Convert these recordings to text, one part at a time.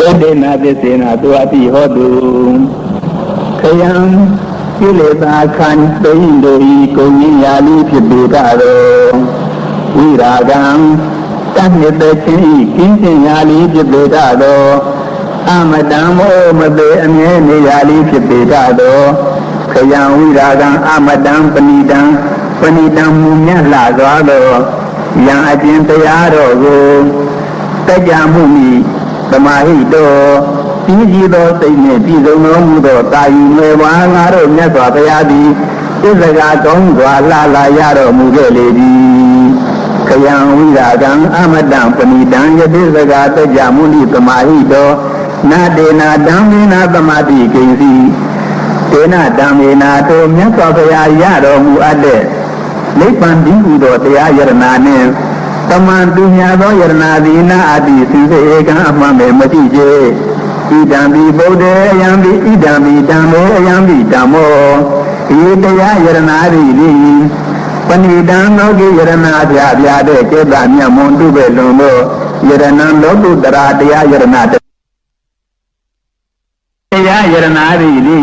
Edena desena tuati hodu Kayam Kileta kan Tindoi Kuni yali Pibirado Wiragam Tanita Chini Kinsin yali Pibirado Amadamo Made Amene yali Pibirado Kayam Wiragam Amadam Panidam Munya Lazado Yang Ajintayaro Tajamuni Tamahito Tijido Sine Tizo Mudo Tayu Mewangaro Nyakwa Payadi Isaga Tongwa Lala Yaro Mugeledi Kayang Wiragang Amadam Panidang Yadisaga Tajamuni Tamahito Nadena Damina Tamadi Kinsi Tena Damina To Nyakwa Payadi Yaro Muade Lepan Udo Tia Yarnane Taman dunya do yarnadina adi sinse ekan amame matije idambi bodhe ayambi idambi dhammo ayambi dhammo idaya yarnadi li panidan loki yarnadya vyade cheta nyamondu be lundo yaranan loku dara daya yarnadi daya yarnadi li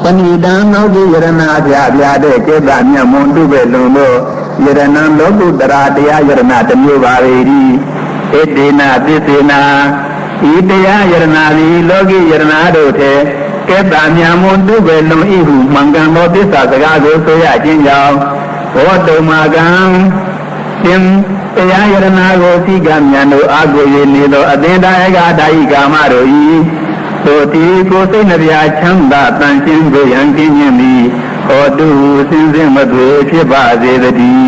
panidan loki yarnadya vyade cheta nyamondu be lundo Yaranan loku daradaya yarana tamyo bhaveri Edena disena Idaya yaranavi loki yarana dote Keta nyamundu velum ihu Mangan lo disa sagago soya jinjao Oto magang Sim Taya yarana go sigam yano Ago yenido adenda ega dai gamaro i Soti ko sinabya chanda Tanshin goyang kinyami Odu sinzin madhu chiba zedadi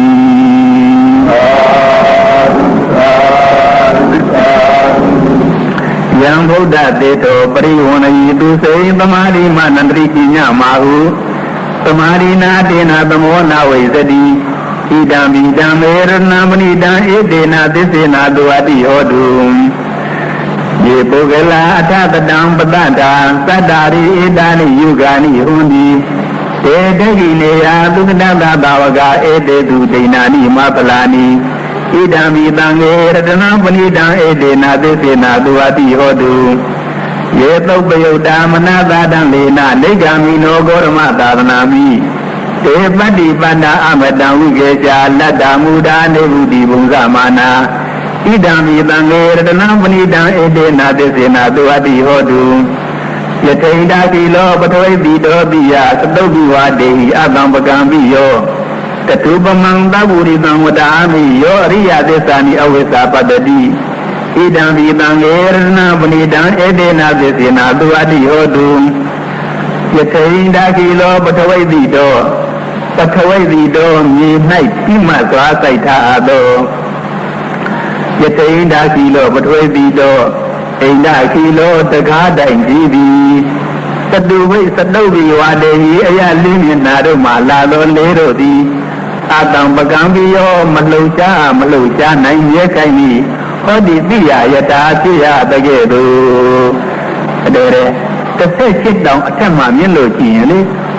Yang Buddha Teto Pariwana Yidu Say Tamari Manandri Kinya Mahu Tamari Nadena Tamona Wezadi Idami Damerna Manida Edena Desena Duati Odu Ye Pogala Atata Dam Padada Sadari Edani Yugani Hundi Edegilea Dukadanda Bavaga Ededu Dinani Mapalani Idami Dange Radana Panida Edena Desena Duati Hodu Yeto Bayoda Manada Danlena Negami no Gorma Dadanami Ebadi Panda Amadan Ugeja Lada Muda Nebudi Bunzamana Idami Dange Radana Panida Edena Desena Duati Hodu Yatainda Kilo Patoi Bido Biya Satobiwa Dehi Abang Bagambiyo Katubamang Taburi Bangwadami Yo Riya Desani Awesa Padadi Idam Bidang Erna Bunidang Edena Desina Duadi Hodu Yatainda Kilo Patoi Bido Midnight Pima Swasaita Ado Yatainda Kilo Patoi Bido Inda Kilo Takada Injibi Saduwi Sadobi Wadehi Aya Limin Nado Malalo Lero Di Adam Bagambiyo Malucha Nine Yakaini Odi Dia Yata Tia Tagedo Adere The first sit down Atama Milochi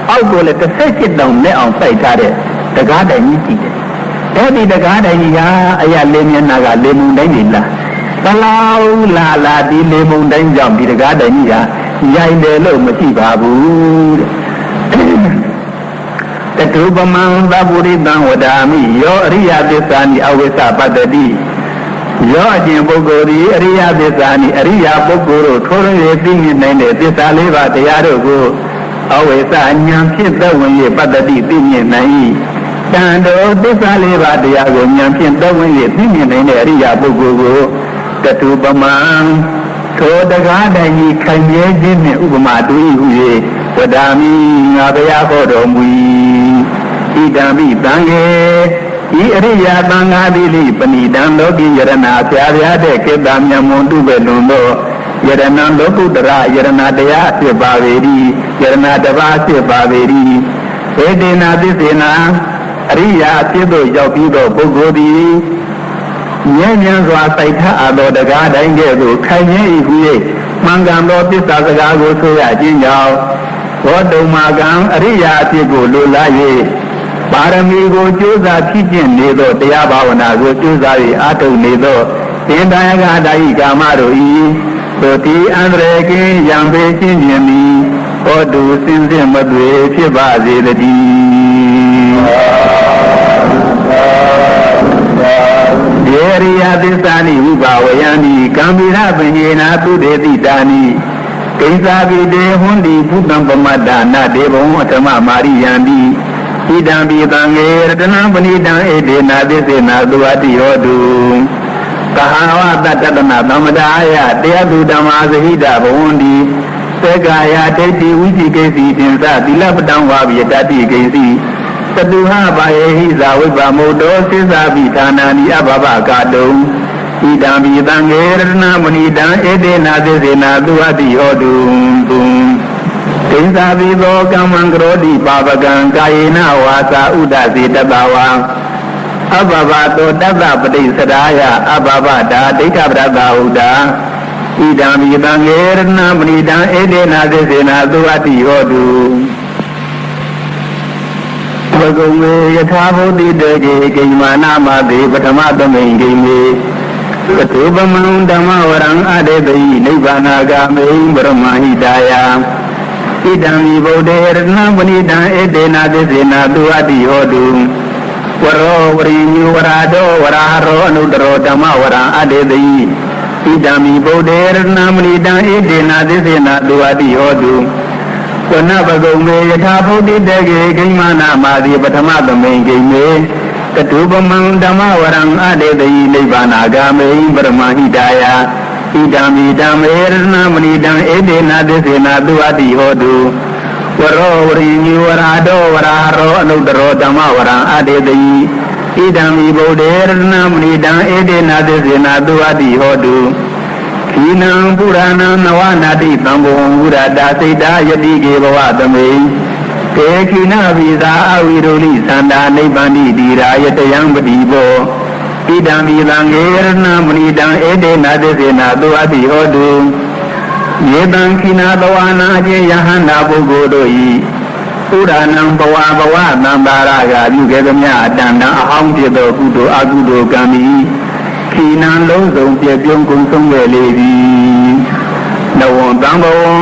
Outgo let the first sit down Let on site The garden Niki Edi the garden Aya Limin Naga Limun Danila Talau la di lemon dan jam di negara ni ya, yang dulu mesti babu. Ketubamang baburi bang wadami, yo riya desani awesa padadi, yo jembogori riya desani riya bogoro, thorun ye tinggi nene desale bade yarogo, awesa nyam cinta wenye padadi tinggi nai. Kando desale bade yago nyam cinta wenye tinggi nene riya bogoro. Ketubamang Todagadayi Kanye Jimmy Ubamadu Wadami Abaya Hodomui Idami Bange Iriya Bangabili Panidam Logi Yarana Syavya de Kedamya Mundu Belundo Yarana Lokudra Yarana Daya Sibaveri Yarana Dava Sibaveri Edena Disena Riya Sido Yogido Bogodi Nyan Zwa Saita Ado Daga Dangedu Kanye Ihuye Mangam Loti Sazagago Soya Jinjao Wodo Magam Riya Tigo Lulaye Paramigo Juza Kijin Nido Tiabavana Go Juzari Ato Nido Tindaya Dai Gamaro တို့ဒီအန္တရာယ်ကင်းရံပေချင်းခြင်းသည်ဟောတုစင်စစ်မသွေဖြစ်ပါစေတည်းယေရိယသစ္စာနိဝိဘာဝယံနိကံမိရပညေနာသူတေတိတာနိကိစ္စာပိတေဟွန်တိဘုတံပမတ္တနာဒေဘုံအထမမာရိယံတိဣဒံပိတံငေရတနံပဏိတံဧတေနာသစ္စေနာသုဝတိဟောတုကဟဝတတတနာသမ္မဒါယတရားသူဓမ္မာသဟိတဘဝန္တိသေကာယဒိဋ္ဌိဝိသိကိစီတင်္စသီလပတံဝါပိတတိကိစီသတုဟဘာယေဟိဇာဝိပမုတ်တောစိသပိဌာနာနိအဘဘကာတုံဣဒံပိတံငေရတနာမဏိတံဧတေနာသစ္စေနာသုဝတိဟောတုကိဉ္စာပိသောကမ္မံကရောတိပါပကံကာယေနဝါစာဥဒစေတတဝါအဘဘတောတတ္တပတိစရာယအဘဘတာဒိဋ္ဌပရတဟုတာဣဒံမိတံငေရဏမဏိတံဧတေနာသစ္စေနာသုဝတိဟောတုဘဂဝေယထာဘုဒ္ဓတေကေကိမာနာမသေပထမသမိန်ကိမေကတုပမံဓမ္မဝရံအတေတိနိဗ္ဗာနာဂမေပရမဟိတာယဣဒံမိဗုဒ္ဓေရဏမဏိတံဧတေနာသစ္စေနာသုဝတိဟောတုဝရောဝရိညုဝရာတောဝရာရောအနုတရောဓမ္မဝရံအတေတိဣဒံမိဗုဒ္ဓေရဏမဏိတံဧတေနာသစ္စေနာသုဝတိဟောတုဝနဘဂုံမေယထာဘုဒ္ဓတေကေကိမနာမာတိပထမသမိန်ကိမေကတုပမံဓမ္မဝရံအတေတိနိဗ္ဗာနာဂာမေပရမဟိတာယဣဒံမိဓမ္မေရဏမဏိတံဧတေနာသစ္စေနာသုဝတိဟောတုဝရောဝရိညုဝရာတောဝရာရောအနုတရောဓမ္မဝရံအတေတိဣဒံမိဗုဒ္ဓေရဏမဏိတံဧတေနာသစ္စေနာသုဝတိဟောတုခိနံပုရဏံနဝနာတိသံဘောဝုရတာစိတ်တာယတိကေဘဝသမိကေခိနဝိသာအဝိရုလိသန္တာနိဗ္ဗာန်တိတိရာယတယံပတိဘောဣဒံမိသံငေရဏမဏိတံဧတေနာသစ္စေနာသုဝတိဟောတုယေတံခိနာတဝနာအကျေယဟန္တာပုဂ္ဂိုလ်တို့ဤပုရဏံဘဝဘဝသံသာရကပြုခဲ့သမျှအတန်တန်အဟောင်းဖြစ်သောကုသိုလ်အကုသိုလ်ကံဤခိနံလုံးစုံပြည့်ပြုံးကုန်ဆုံးခဲ့လေသည်နဝံတံဘဝံ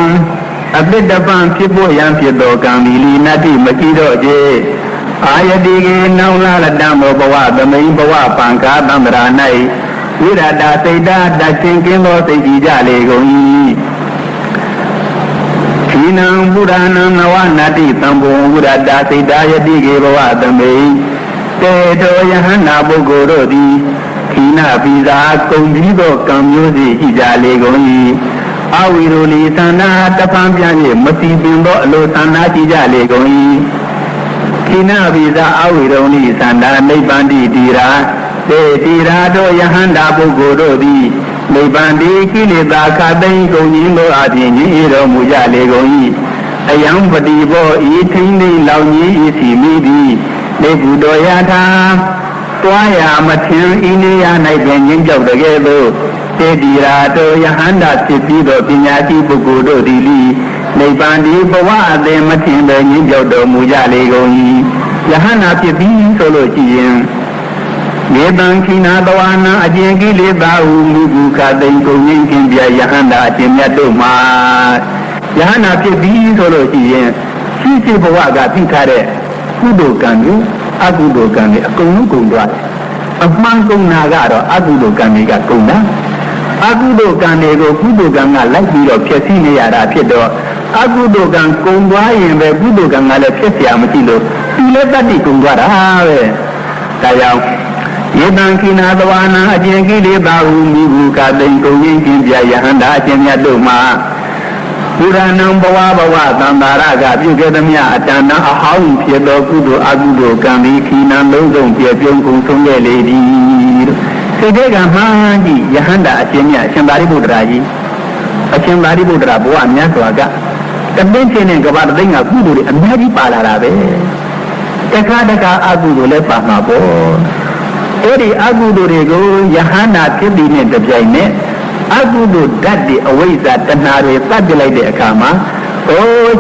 အပိတပံဖြစ်ဖို့ရန်ဖြစ်သောကံဤလီနတ္တိမကြည့်တော့ခြေအာယတိကေနောင်လာတံဘောဘဝသမိန်ဘဝပံကာသံ္ဍရာ၌ဝိရတာစိတ်ဓာတ်တချင်းကင်းသောစိတ်ကြည်ကြလေကုန်၏ခိနံပုရဏံနဝနာတိသံဘောဝိရတာစိတ်ဓာယတိကေဘဝသမိန်တေတောယဟန္တာပုဂ္ဂိုလ်တို့သည်ခိနပိဇာကုံပြီးသောကံမျိုးစီရှိကြလေကုန်၏အဝိရုလီသန္တာတပံပြန်၍မတိပင်သောအလိုသန္တာရှိကြလေကုန်၏ခိနပိဇာအဝိရုလီသန္တာနိဗ္ဗာန်တိတိရာတေတိရာတို့ယဟန္တာပုဂ္ဂိုလ်တို့သည်နိဗ္ဗာန်တိကိလေသာခသိမ်းကုန်ခြင်းတို့အပြင်ကြီး၏တော်မူကြလေကုန်၏အယံပတိဘောဤထိန်သိမ်းလောင်ကြီးဤစီမိသည်နေဘုဒ္ဓယထာတွားရမထင်ဤနေရ၌ပင်ငင်းကြောက်တကယ်သို့တေတိရာတို့ယဟန္တာဖြစ်ပြီးသောပညာရှိပုဂ္ဂိုလ်တို့သည်နိဗ္ဗာန်ဒီဘဝအသည်မထင်ပဲငင်းကြောက်တော်မူကြလေကုန်၏ယဟန္တာဖြစ်ပြီးဆိုလို့ရှိရင်မေတံခိနာတဝါနာအကျင့်ကိလေသာဟုမိဂုခသိင်ကုန်ငင်းခြင်းပြယဟန္တာအကျင့်မြတ်တို့မှာယဟန္တာဖြစ်ပြီးဆိုလို့ရှိရင်ရှိဘဝကသိထားတဲ့ကုသိုလ်ကံတွေအကုသိုလ်ကံတွေအကုန်လုံးကုန်သွားတယ်အမှန်ကုန်တာကတော့အကုသိုလ်ကံတွေကကုန်တာအကုသိုလ်ကံတွေကိုကုသိုလ်ကံကလိုက်ပြီးတော့ဖြည့်ဆည်းနေရတာဖြစ်တော့အကုသိုလ်ကံကုန်သွားရင်ပဲကုသိုလ်ကံကလည်းဖြစ်เสียမရှိလို့ဒီလည်းတတ္တိကုန်သွားတာပဲဒါကြောင့်ယေတံခိနာတဝါနာအကျင့်ကိလေသာဟုမိဘုကသိင်ကုန်ရင်ခြင်းပြယဟန္တာအကျင့်မြတ်တို့မှာပုရဏံဘဝဘဝသံသာရကပြုခဲ့သမျှအတန်တန်အဟောင်းဖြစ်သောကုသိုလ်အကုသိုလ်ကံသည်ခိနံလုံးစုံပြည့်ပြုံးကုန်ဆုံးခဲ့လေသည်စိတ်တွေကမှန်းကြည့်ယဟန္တာအကျင့်မြတ်အရှင်သာရိပုတ္တရာကြီးအရှင်သာရိပုတ္တရာဘဝမြတ်စွာကတပင်းချင်းနဲ့ကဘာသိန်းကကုသိုလ်တွေအများကြီးပါလာတာပဲတခါတခါအကုသိုလ်လည်းပါမှာပေါ့အဲ့ဒီအကုသိုလ်တွေကိုယဟန္တာဖြစ်ပြီးနဲ့တပြိုင်နက်အကုသိုလ်ဓာတ်တွေအဝိဇ္ဇာတဏှာတွေတတ်ပြလိုက်တဲ့အခါမှာ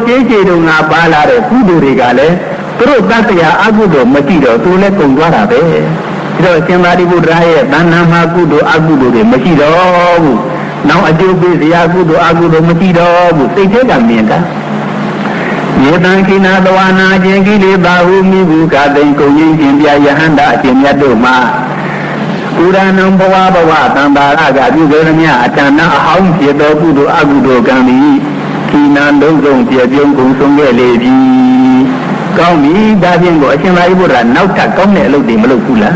ကျေးကျေတုံငါပါလာတဲ့ကုသိုလ်တွေကလည်းသူတို့တတ်တရားအကုသိုလ်မကြည့်တော့သူလည်းကုန်သွားတာပဲဒါတော့ရှင်သာရိပုတ္တရာရဲ့တဏ္ဍာမှာကုသိုလ်အကုသိုလ်တွေမရှိတော့ဘူး နောက်အကျိုးပေးစရာကုသိုလ်အကုသိုလ်မရှိတော့ဘူးစိတ်ထဲကမြင်တာယေတံခိနာသဝနာခြင်းကိလေသာဟုမိဘူးကတိန်ကုန်ရင်ခြင်းပြယဟန္တာအရှင်မြတ်တို့မှာကုရဏံဘဝဘဝသံသာရကပြုကြရမြအတဏ္ဍအဟောင်းဖြစ်သောကုသိုလ်အကုသိုလ်ကံသည်ခိနာလုံးစုံပြပြုံးကုန်ဆုံးခဲ့လေပြီကောင်းပြီဒါဖြင့်ကိုအရှင်သာရိပုတ္တရာနောက်ထပ်ကောင်းတဲ့အလုပ်တွေမလုပ်ဘူးလား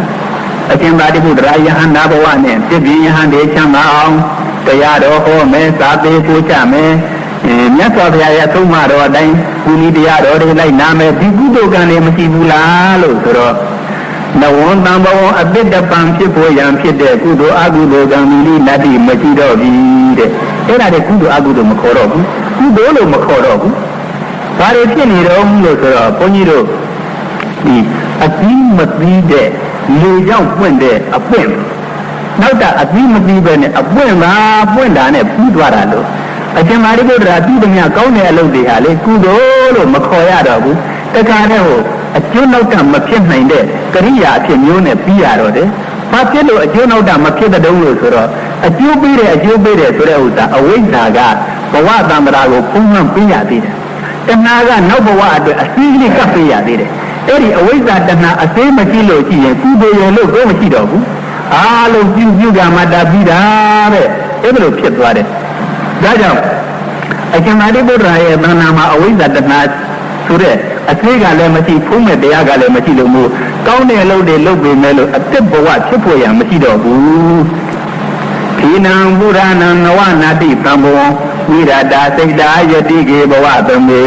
အရှင်သာရိပုတ္တရာယဟန္တာဘဝနဲ့ပြည့်ပြည့်ယဟန်တွေချမ်းသာအောင်တရားတော်ဟောမယ်သာသေးပို့ချမယ်မြတ်စွာဘုရားရဲ့သုံးမတော်အတိုင်းကုဏီတရားတော်တွေလိုက်နာမယ်ဒီကုသိုလ်ကံတွေမရှိဘူးလားလို့ဆိုတော့နဝံတံဘဝအပိတ္တပံဖြစ်ဖို့ရန်ဖြစ်တဲ့ကုသိုလ်အကုသိုလ်ကံမိနတ္တိမရှိတော့ပြီတဲ့အဲ့ဒါတွေကုသိုလ်အကုသိုလ်မခေါ်တော့ဘူးကုသိုလ်လို့မခေါ်တော့ဘူးဘာတွေဖြစ်နေတော့လို့ဆိုတော့ဘုန်းကြီးတို့ဒီအပြီးမပြီးတဲ့လေကြောင့်ပွင့်တဲ့အပွင့်နောက်တာအပြီးမပြီးပဲနဲ့အပွင့်ပါပွင့်တာနဲ့ပြီးသွားတာလို့အရှင်သာရိပုတ္တရာပြုသမျှကောင်းတဲ့အလုပ်တွေဟာလေကုသိုလ်လို့မခေါ်ရတော့ဘူးတခါတည်းဟိုအကျိုးနောက်ကမဖြစ်နိုင်တဲ့ကရိယာအဖြစ်မျိုးနဲ့ပြီးရတော့တယ်။ဘာဖြစ်လို့အကျိုးနောက်ကမဖြစ်တဲ့တုံးလို့ဆိုတော့အကျိုးပေးတယ်ဆိုတဲ့ဥစ္စာအဝိဇ္ဇာကဘဝတံ္ဍရာကိုပုံမှန်ပေးရသေးတယ်။တဏှာကနောက်ဘဝအတွက်အစည်းလေးကပ်ပေးရသေးတယ်။အဲ့ဒီအဝိဇ္ဇာတဏှာအစည်းမရှိလို့ရှိရင်ကုသိုလ်ရလို့ကိုမရှိတော့ဘူး။အားလုံးပြုကမှတာပြီးတာတဲ့။အဲ့လိုဖြစ်သွားတယ်။ဒါကြောင့်အရှင်သာရိပုတ္တရာရဲ့သဏ္ဍာန်မှာအဝိဇ္ဇာတဏှာဆိုတဲ့အသေးကလည်းမရှိဖုံးမဲ့တရားကလည်းမရှိလို့မို့ကောင်းတဲ့အလုပ်တွေလုပ်ပေမဲ့လို့အသက်ဘဝဖြစ်ဖို့ရမရှိတော့ဘူးခိနံဘုရားနံနဝနာတိသံဘောဝိရတာစိတ်တာယတိကေဘဝသမိ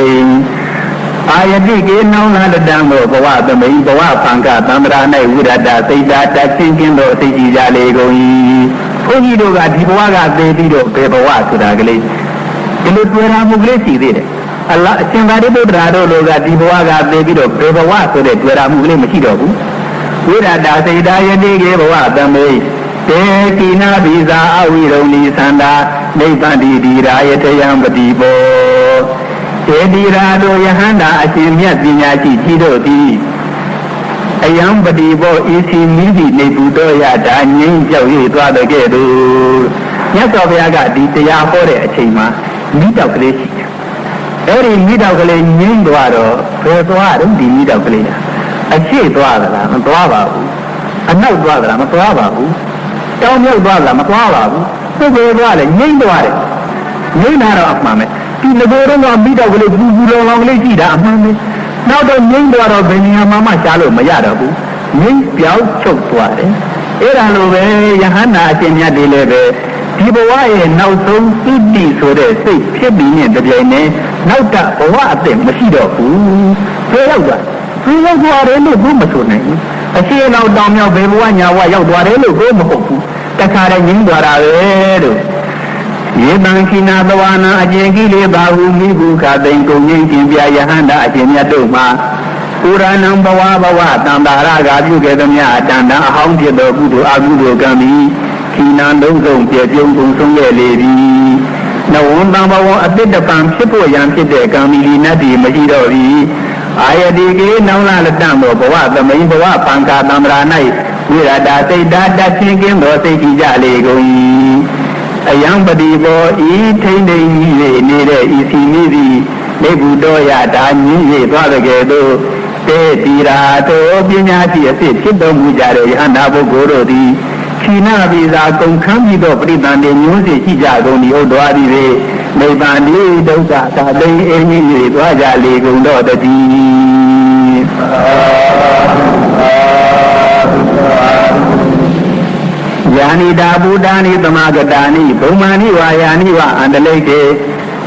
အာယတိကေနောင်လာတံဘောဘဝသမိဘဝဖံကသံဃာ၌ဝိရတာစိတ်တာတချင်းချင်းတို့အသိကြည်ကြလေကုန်၏ဘုန်းကြီးတို့ကဒီဘဝကသေပြီးတော့ဘယ်ဘဝဆိုတာကလေးဒီလိုတွေ့ရမှုကလေးရှိသေးတယ်အလအရှင်သာရိပုတ္တရာတို့လိုကဒီဘဝကသေပြီးတော့ဘေဘဝဆိုတဲ့တွေ့ရမှုကလေးမရှိတော့ဘူးဝိရတာစိတ်တာယတိကေဘဝသမိတေကိနာဘိဇာအဝိရုံလိသန္တာနိဗ္ဗာန်တိရာယတယံပတိဘောဧတိရာတို့ယဟန္တာအရှင်မြတ်ပညာရှိကြီးတို့သည်အယံပတိဘောဤစီမိတိနေပုတော်ရတာငြိမ်းကြောက်ရသွားတဲ့ကဲ့သို့မြတ်စွာဘုရားကဒီတရားဟောတဲ့အချိန်မှာမိတောက်ကလေးရှိတယ်အဲ့ဒီမိတောက်ကလေးငြိမ်းသွားတော့ဘယ်သွားတော့ဒီမိတောက်ကလေးအရှိသွားသလားမသွားပါဘူးအနောက်သွားသလားမသွားပါဘူးတောင်မြောက်သွားသလားမသွားပါဘူးသူ့ဘယ်သွားလဲငြိမ်းသွားတယ်ငြိမ်းတာတော့အမှန်ပဲဒီငကိုယ်တော့မိတောက်ကလေးပူပူလောင်လောင်လေးကြည့်တာအမှန်ပဲနောက်တော့ငြိမ်းသွားတော့ဘယ်နေရာမှရှားလို့မရတော့ဘူးငြိမ်းပြောင်းချုပ်သွားတယ်အဲ့ဒါလိုပဲယဟန္တာအရှင်မြတ်တွေလည်းပဲဒီဘဝရဲ့နောက်ဆုံးသုတိဆိုတဲ့စိတ်ဖြစ်ပြီးနဲ့တပြိုင်နက်နောက်တဘဝအသက်မရှိတော့ဘူးဘယ်ရောက်သွားဘယ်ရောက်သွားတယ်လို့ဘုမဆိုနိုင်ဘူးအရှိန်တော်တောင်မြောက်ဘယ်ဘဝညာဘဝရောက်သွားတယ်လို့ဘုမဟုတ်ဘူးတခါတည်းငြင်းသွားတာပဲတို့ယေတံခိနာသဝနာအကျင့်ကိလေသာဟုမိဘူးခသိင်ကုန်ငြိမ်းခြင်းပြယဟန္တာအရှင်မြတ်တို့မှာပုရဏံဘဝဘဝတံတာရကပြုခဲ့သမျှအတန်တန်အဟောင်းဖြစ်သောကုသိုလ်အကုသိုလ်ကံသည်ခိနာလုံးစုံပြပြုံးကုန်ဆုံးခဲ့လေပြီနဝံတံဘဝအတိတ္တပံဖြစ်ဖို့ရန်ဖြစ်တဲ့ကံမီလီနတ်ဒီမရှိတော့ပြီအာယတိကေနောင်လာလတံသောဘဝသမိန်ဘဝပံကာသံဃာ၌ဝိရတာစိတ်ဓာတ်တချင်းကင်းသောစိတ်ကြည်ကြလေကုန်၏အယံပတိဘောဤထိမ့်သိမ့်ကြီးနေတဲ့ဤစီမိသည်နေဘူးတော်ရတာညင်းရသွားတဲ့ကဲ့သို့တေတိရာတို့ပညာရှိအဖြစ်ဖြစ်တော်မူကြတဲ့ယဟန္တာပုဂ္ဂိုလ်တို့သည်ခိနာဘိဇာကုန်ခမ်းပြီးသောပရိသန္တိမျိုးစေရှိကြကုန်၏ဟုတ်တော်သည်လေနိဗ္ဗာန်ဤဒုက္ခသာသိအင်းကြီးသွားကြလေကုန်တော့တည်းယာနိတာဗုဒ္ဓာနိသမဂတာနိဘုံမာနိဝါယာနိဝအန္တလိကေ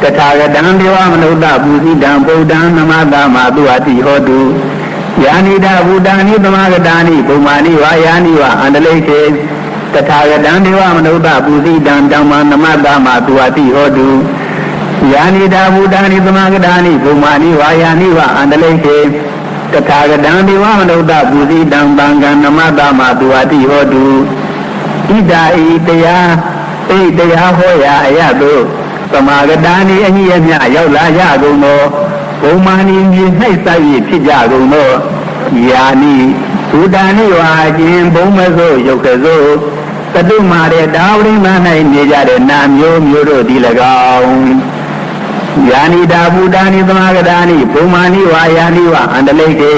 တထာဂတံဒေဝမနုဿပုဇိတံဗုဒ္ဓံနမတာမသူအတိဟောတုယာနိတာဗုဒ္ဓာနိသမဂတာနိဘုံမာနိဝါယာနိဝအန္တလိကေတထာဂတံဒေဝမနုဿပုဇိတံဓမ္မနမတာမသူအတိဟောတုယာနိတာဗုဒ္ဓာနိသမဂတာနိဘုံမာနိဝါယာနိဝအန္တလိကေတထာဂတံဒေဝမနုဿပုဇိတံသံဃံနမတာမသူအတိဟောတုဣဒာဤတရားဟောရာအရသို့သမာဂတာနိအညီအမျှရောက်လာကြကုန်သောဘုံမာနိမြေ၌စိုက်ရဖြစ်ကြကုန်သောယာနိဘုဒ္ဓနိဝါခြင်းဘုံမစိုးရုပ်ကစိုး သတုမာတဲ့ဒါဝိမာ၌နေကြတဲ့နာမျိုးမျိုးတို့ဒီ၎င်းယာနိတာဘူတာနိသမဂတာနိဘုမာနိဝါယာနိဝအန္တလိကေ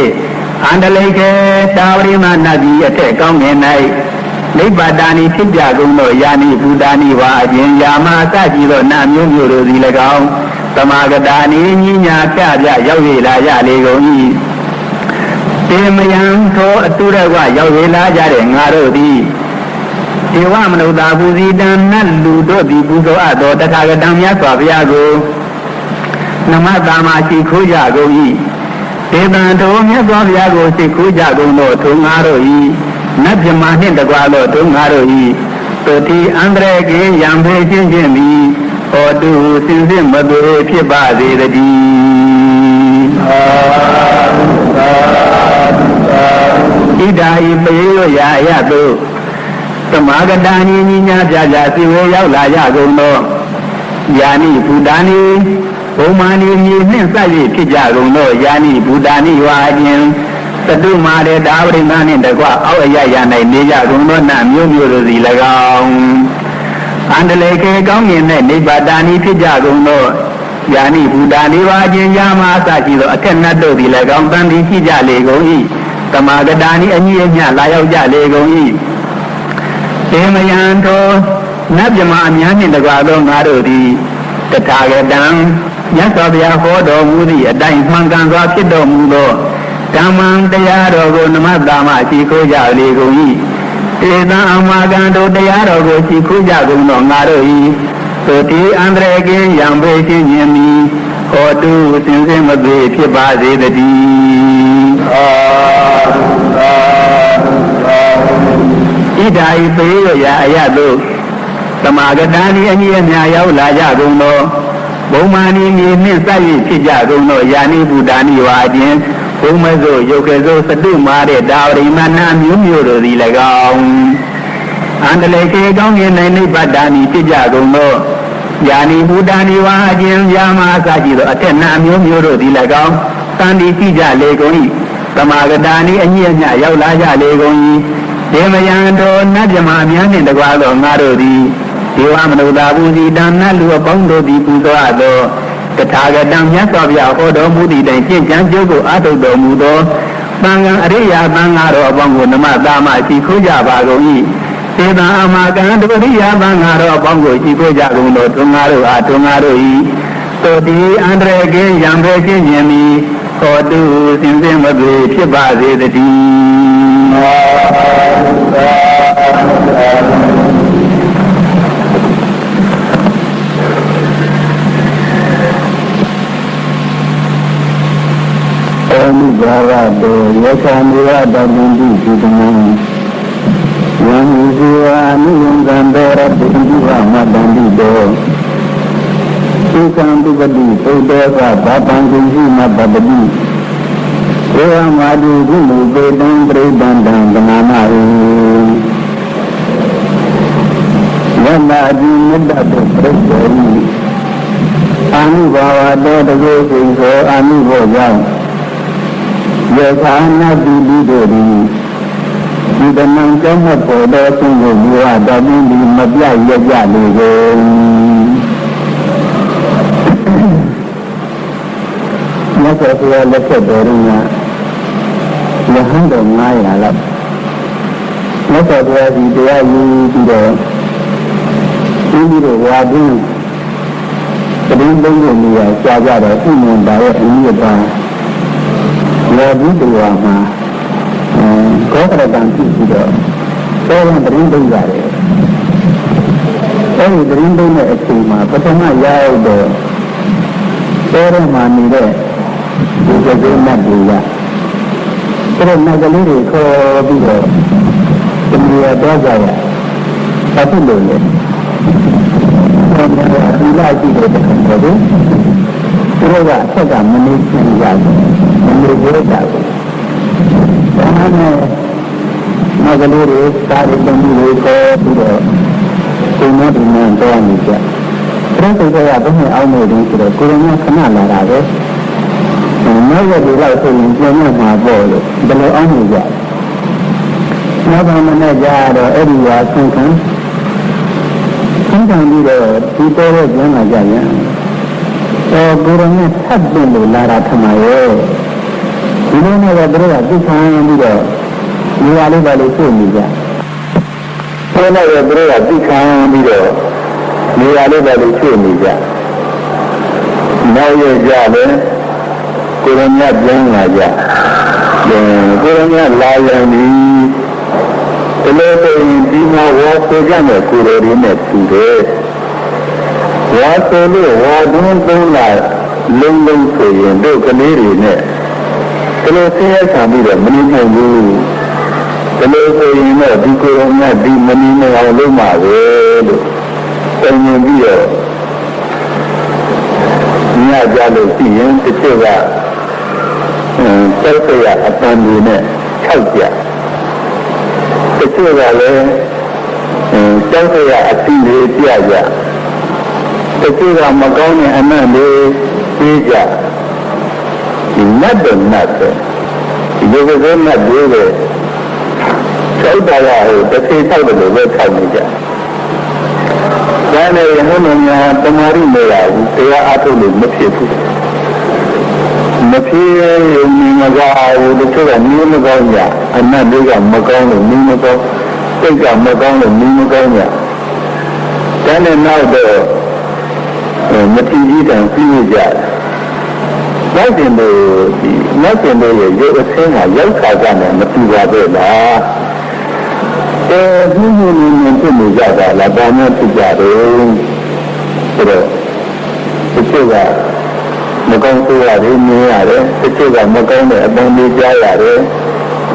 တာဝိမာနတ်ကြီးအထက်ကောင်းမြင်၌နိဗ္ဗာတာနိဖြစ်ပြကုန်သောယာနိဘူတာနိဝါအခြင်းယာမအစကြည်သောနာမျိုးမျိုးတို့ဒီ၎င်းသမဂတာနိညညာပြပြရောက်ရလာရလေကုန်၏တေမယံသောအတုရဝရောက်ရလာကြတဲ့ငါတို့သည်ဧဝမနုဿာပူဇီတံနတ်လူတို့သည်ပူဇော်အပ်သောတထာဂတံမြတ်စွာဘုရားကိုနမတာမရှိခိုးကြကုန်၏ဒေသံတော်မြတ်စွာဘုရားကိုစိတ်ခိုးကြကုန်သောထိုငါတို့၏နတ်မြမာနှင့်တကွာသောထိုငါတို့၏တုတိအန္တရကေယံဖေချင်းချင်းသည်ဟောတုစင်စစ်မသွေဖြစ်ပါစေတည်းဣဒာဤပေရောရာအယတုသမဂတာနိညညာပြပြစီဝေရောက်လာကြကုန်သောယာနိဘူတာနိဘုံမာနိမြေနှင့်စပ်၍ဖြစ်ကြကုန်သောယာနိဘူတာနိဝါအခြင်းသတုမာတဲ့ဒါဝိမာနှင့်တကွအောက်အရရ၌နေကြကုန်သောနတ်မျိုးမျိုးတို့စီ၎င်းအန္တလေကေကောင်းမြင်တဲ့နိဗ္ဗာတာနိဖြစ်ကြကုန်သောယာနိဘူတာနိဝါအခြင်းယာမအစရှိသောအထက်နတ်တို့စီ၎င်းတန်သည်ရှိကြလေကုန်၏သမဂတာနိအညီအမျှလာရောက်ကြလေကုန်၏ေမယံသောနတ်မြမအများနှင့်တကွာသောငါတို့သည်တထာဂတံမြတ်စွာဘုရားဟောတော်မူသည့်အတိုင်းမှန်ကန်စွာဖြစ်တော်မူသောဓမ္မံတရားတော်ကိုနမတာမရှိခိုးကြလေကုန်၏ဧသံအမဂံတို့တရားတော်ကိုရှိခိုးကြကုန်သောငါတို့၏သုတိအန္တရကေယံဘေခြင်းခြင်းမီဟောတုစင်စစ်မသွေဖြစ်ပါစေတည်းဣဒာဤပေရရာအယတုသမဂတာနိအညီအမျှရောက်လာကြကုန်သောဘုံမာနိမြေနှင့်စပ်၍ဖြစ်ကြကုန်သောယာနိဘူတာနိဝါခြင်းဘုံမစို့ယုတ်ကဲ့သို့သတုမာတဲ့ဒါဝိမာနမျိုးမျိုးတို့သည်၎င်းအန္တလေကေကောင်းမြင်၌နိဗ္ဗာတာနိဖြစ်ကြကုန်သောယာနိဘူတာနိဝါခြင်းယာမအစရှိသောအထက်နာမျိုးမျိုးတို့သည်၎င်းသံတိရှိကြလေကုန်၏သမဂတာနိအညီအမျှရောက်လာကြလေကုန်၏ဒေမယံတော်နတ်မြမအများနှင့်တကွာသောငါတို့သည်ဒေဝမနုဿာပူဇီတံနတ်လူအပေါင်းတို့သည်ပူဇော်အပ်သောတထာဂတံမြတ်စွာဘုရားဟောတော်မူသည့်တိုင်ကျင့်ကြံကြိုးကိုအားထုတ်တော်မူသောသံဃာအရိယာသံဃာတော်အပေါင်းကိုနမတာမရှိခိုးကြပါကုန်၏သေတံအမကံတပရိယာသံဃာတော်အပေါင်းကိုရှိခိုးကြကုန်သောထုံငါတို့အားထုံငါတို့၏သောတိအန္တရကေယံဖေခြင်းခြင်းမီဟောတုစင်စစ်မသွေဖြစ်ပါစေတည်းအမိဘာဝတောယောခာမေဝတမန္တိသုတမံယံဤဇေဝအနုယံကံဘေရတိတိဝမတန္တိတောသုကံတုပတိသုတေကဘာပံကိရှိမပပတိဧဝမာတိကုမူပေတံပရိဒန္တံဗနာနာဟိယန္တာတိမေတ္တပရိစ္ဆေရိအာနုဘာဝတောတကေစိံသောအာနုဘောကြောင့်ယေသာနာတိတိတို့သည်ဒီတမန်ကျောင်းမဲ့ပေါ်သောအဆုံးကိုမြွာတော်ပြီးဒီမပြည့်ရကြလေကုန်မြတ်စွာဘုရားလက်ဆက်တော်ရင်းကယဟန်တော်900လောက်မြတ်စွာဘုရားဒီတရားယူပြီးတော့ဝါဒင်းတင်းလုံးကိုနေရာကြာကြတော့ဥမ္မတာရဲ့အနည်းပါလောဘီတော်မှာကောကရတန်ကြည့်ပြီးတော့သောကတင်းလုံးရတယ်အဲဒီတင်းလုံးရဲ့အချိန်မှာပထမရောက်တော့သောရမှာနေတဲ့ဒီကလေးနတ်တွေကအဲ့ဒါနတ်ကလေးတွေခေါ်ပြီးတော့ဒီလိုတော့ကြရဘာဖြစ်လို့လဲဒီလိုက်ကြည့်တဲ့အခါကျတော့သူတို့ကအဆက်ကမနေချင်ကြဘူးမနေကြဘူးဒါနဲ့နတ်ကလေးတွေစားတဲ့လူတွေခေါ်ပြီးတော့ဒီနေ့ဒီနေ့တော့နေကြအဲ့ဒါဆိုတော့ဘယ်နဲ့အောင်လို့လဲဆိုတော့ကိုရိုနာခဏလာတာပဲနောက်ရဒီလောက်ဆိုရင်ပြန်ရမှာပေါ့လို့ဘယ်လိုအောင်နေကြ နောက်ပါမနဲ့ကြတော့အဲ့ဒီဟာဆန်းခံပြီးတော့ဒီပေါ်ရဲ့ကျမ်းလာကြရင်ကိုယ်ရနဲ့ထပ်ပြီးလို့လာတာထမရဲ့ဒီလိုနဲ့တော့တို့ကသိခံပြီးတော့နေရာလေးပါလို့သိနေကြဘယ်နဲ့တော့တို့ကသိခံပြီးတော့နေရာလေးပါလို့သိနေကြနောက်ရကြတယ်ကိုယ်ရမြပြန်လာကြကိုယ်ရမြလာရင်ဒီလိုဆိုရင်ဒီမှာဝါဆိုကြတဲ့ကိုယ်တော်ရင်းနဲ့တူတယ်ဝါဆိုလို့ဝါတွန်းသုံးလာလုံးလုံးဆိုရင်တို့ကလေးတွေနဲ့ဒီလိုဆင်းရဲခံပြီးတော့မနေနိုင်ဘူးဒီလိုဆိုရင်တော့ဒီကိုယ်တော်မြဒီမနေနိုင်အောင်လုပ်မှာပဲလို့ပြန်မြင်ပြီးတော့ညကြလို့ရှိရင်တချို့ကဆက်ဆက်ရအပန်းတွေနဲ့၆ကြတချို့ကလည်းဆက်ဆက်ရအစီလေးပြကြတချို့ကမကောင်းတဲ့အနံ့လေးပြေးကြဒီနတ်တဲ့နတ်တဲ့ဒီလိုပဲနတ်တွေပဲဆောက်တာရဟိုတစ်သေးဆောက်တယ်လို့ပဲဆောက်နေကြဒါနဲ့ဟိုမှာတမာရီနေရဘူးတရားအထုတ်လို့မဖြစ်ဘူးမဖြစ်ရင်မကောင်းဘူးတချို့ကမျိုးမကောင်းကြအနတ်တွေကမကောင်းလို့မျိုးမကောင်းစိတ်ကမကောင်းလို့မျိုးမကောင်းကြဒါနဲ့နောက်တော့မထီကြီးတန်ပြီးကြနောက်တင်တို့ရဲ့ရုပ်အဆင်းကရောက်ခါကြတယ်မတူပါပဲလားဒီလိုမျိုးဖြစ်နေကြတာလားဘာမှဖြစ်ကြတယ်ဆိုတော့တချို့ကမကောင်းဆိုးရတယ်မြင်ရတယ်တချို့ကမကောင်းတဲ့အပန်းလေးကြားရတယ်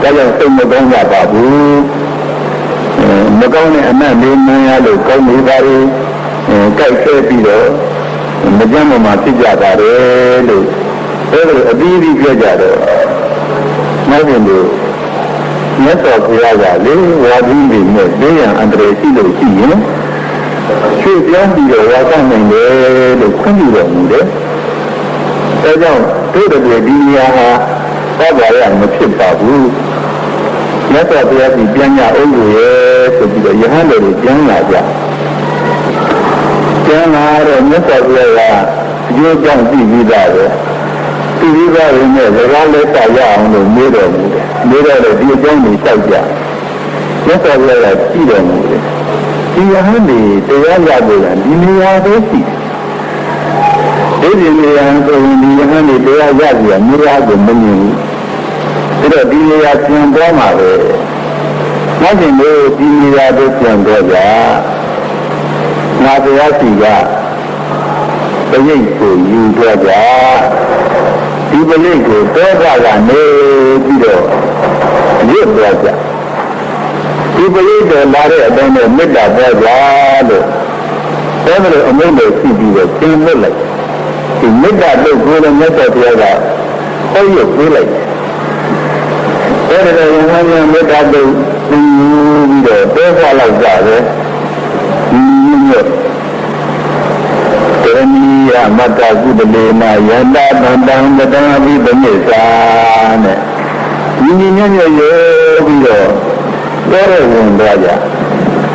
ဒါကြောင့်စိတ်မကောင်းကြပါဘူးမကောင်းတဲ့အနတ်လေးမြင်ရလို့ကောင်းနေပါလေကြိုက်ခဲပြီးတော့မကြမ်းမှဖြစ်ကြပါတယ်လို့အဲ့လိုအပြီးပြီးပြောကြတော့နောက်ပြန်လို့မြတ်စွာဘုရားကလေဝါဒီတွေနဲ့သိရန်အန္တရာယ်ရှိလို့ရှိရင်ရွှေ့ပြောင်းပြီးတော့ဝါကနိုင်တယ်လို့ခွင့်ပြုတော်မူတယ်။ဒါကြောင့်တို့တွေဒီနေရာဟာဘာသာရမဖြစ်ပါဘူး။မြတ်စွာဘုရားကပြန်ရအောင်လို့ရဲဆိုပြီးတော့ယဟန်တွေပြန်လာကြ။ပြန်လာတော့မြတ်စွာဘုရားကအကျိုးကြောင့်သိပြီးသားပဲ။ဒီလိုပါရင်လည်းစကားလက်တာရအောင်လို့မေးတော်မူတယ်။မေးတော့ဒီအကြောင်းကိုစောက်ကြ။မြတ်စွာဘုရားကကြည့်တော်မူတယ်။ဒီယဟန်တွေတရားရဖို့ကဒီနေရာသေးရှိတယ်။ဒီနေရာဆိုရင်ဒီယဟန်တွေတရားရကြနေရာကိုမမြင်ဘူး။ဒါတော့ဒီနေရာပြန်သွားမှာပဲ။နောက်ရင်လို့ဒီနေရာကိုပြန်သွားကြ။ငါတရားစီကပရိတ်ကိုယူသွားကြ။ဒီပရိတ်ကိုတောကကနေပြီးတော့ရွတ်သွားကြဒီပရိတ်တော်လာတဲ့အတိုင်းနဲ့မေတ္တာပွားကြလို့ဒါမှလည်းအမိန့်တွေရှိပြီးတော့ကျင်းလွတ်လိုက်ဒီမေတ္တာတို့ကိုလည်းမြတ်စွာဘုရားကဟောရပေးလိုက်တယ်ဒါလည်းယဟန်ယမေတ္တာတို့ပြီးတော့တောကလောက်ကြတယ်ဒီမျိုးတရဏီယမတ္တကုတလေနာယန္တာတံတံတံအဘိဓမ္မေသာနဲ့ဒီနည်းနဲ့ရောပြီးတော့တော်ရဝင်သွားကြ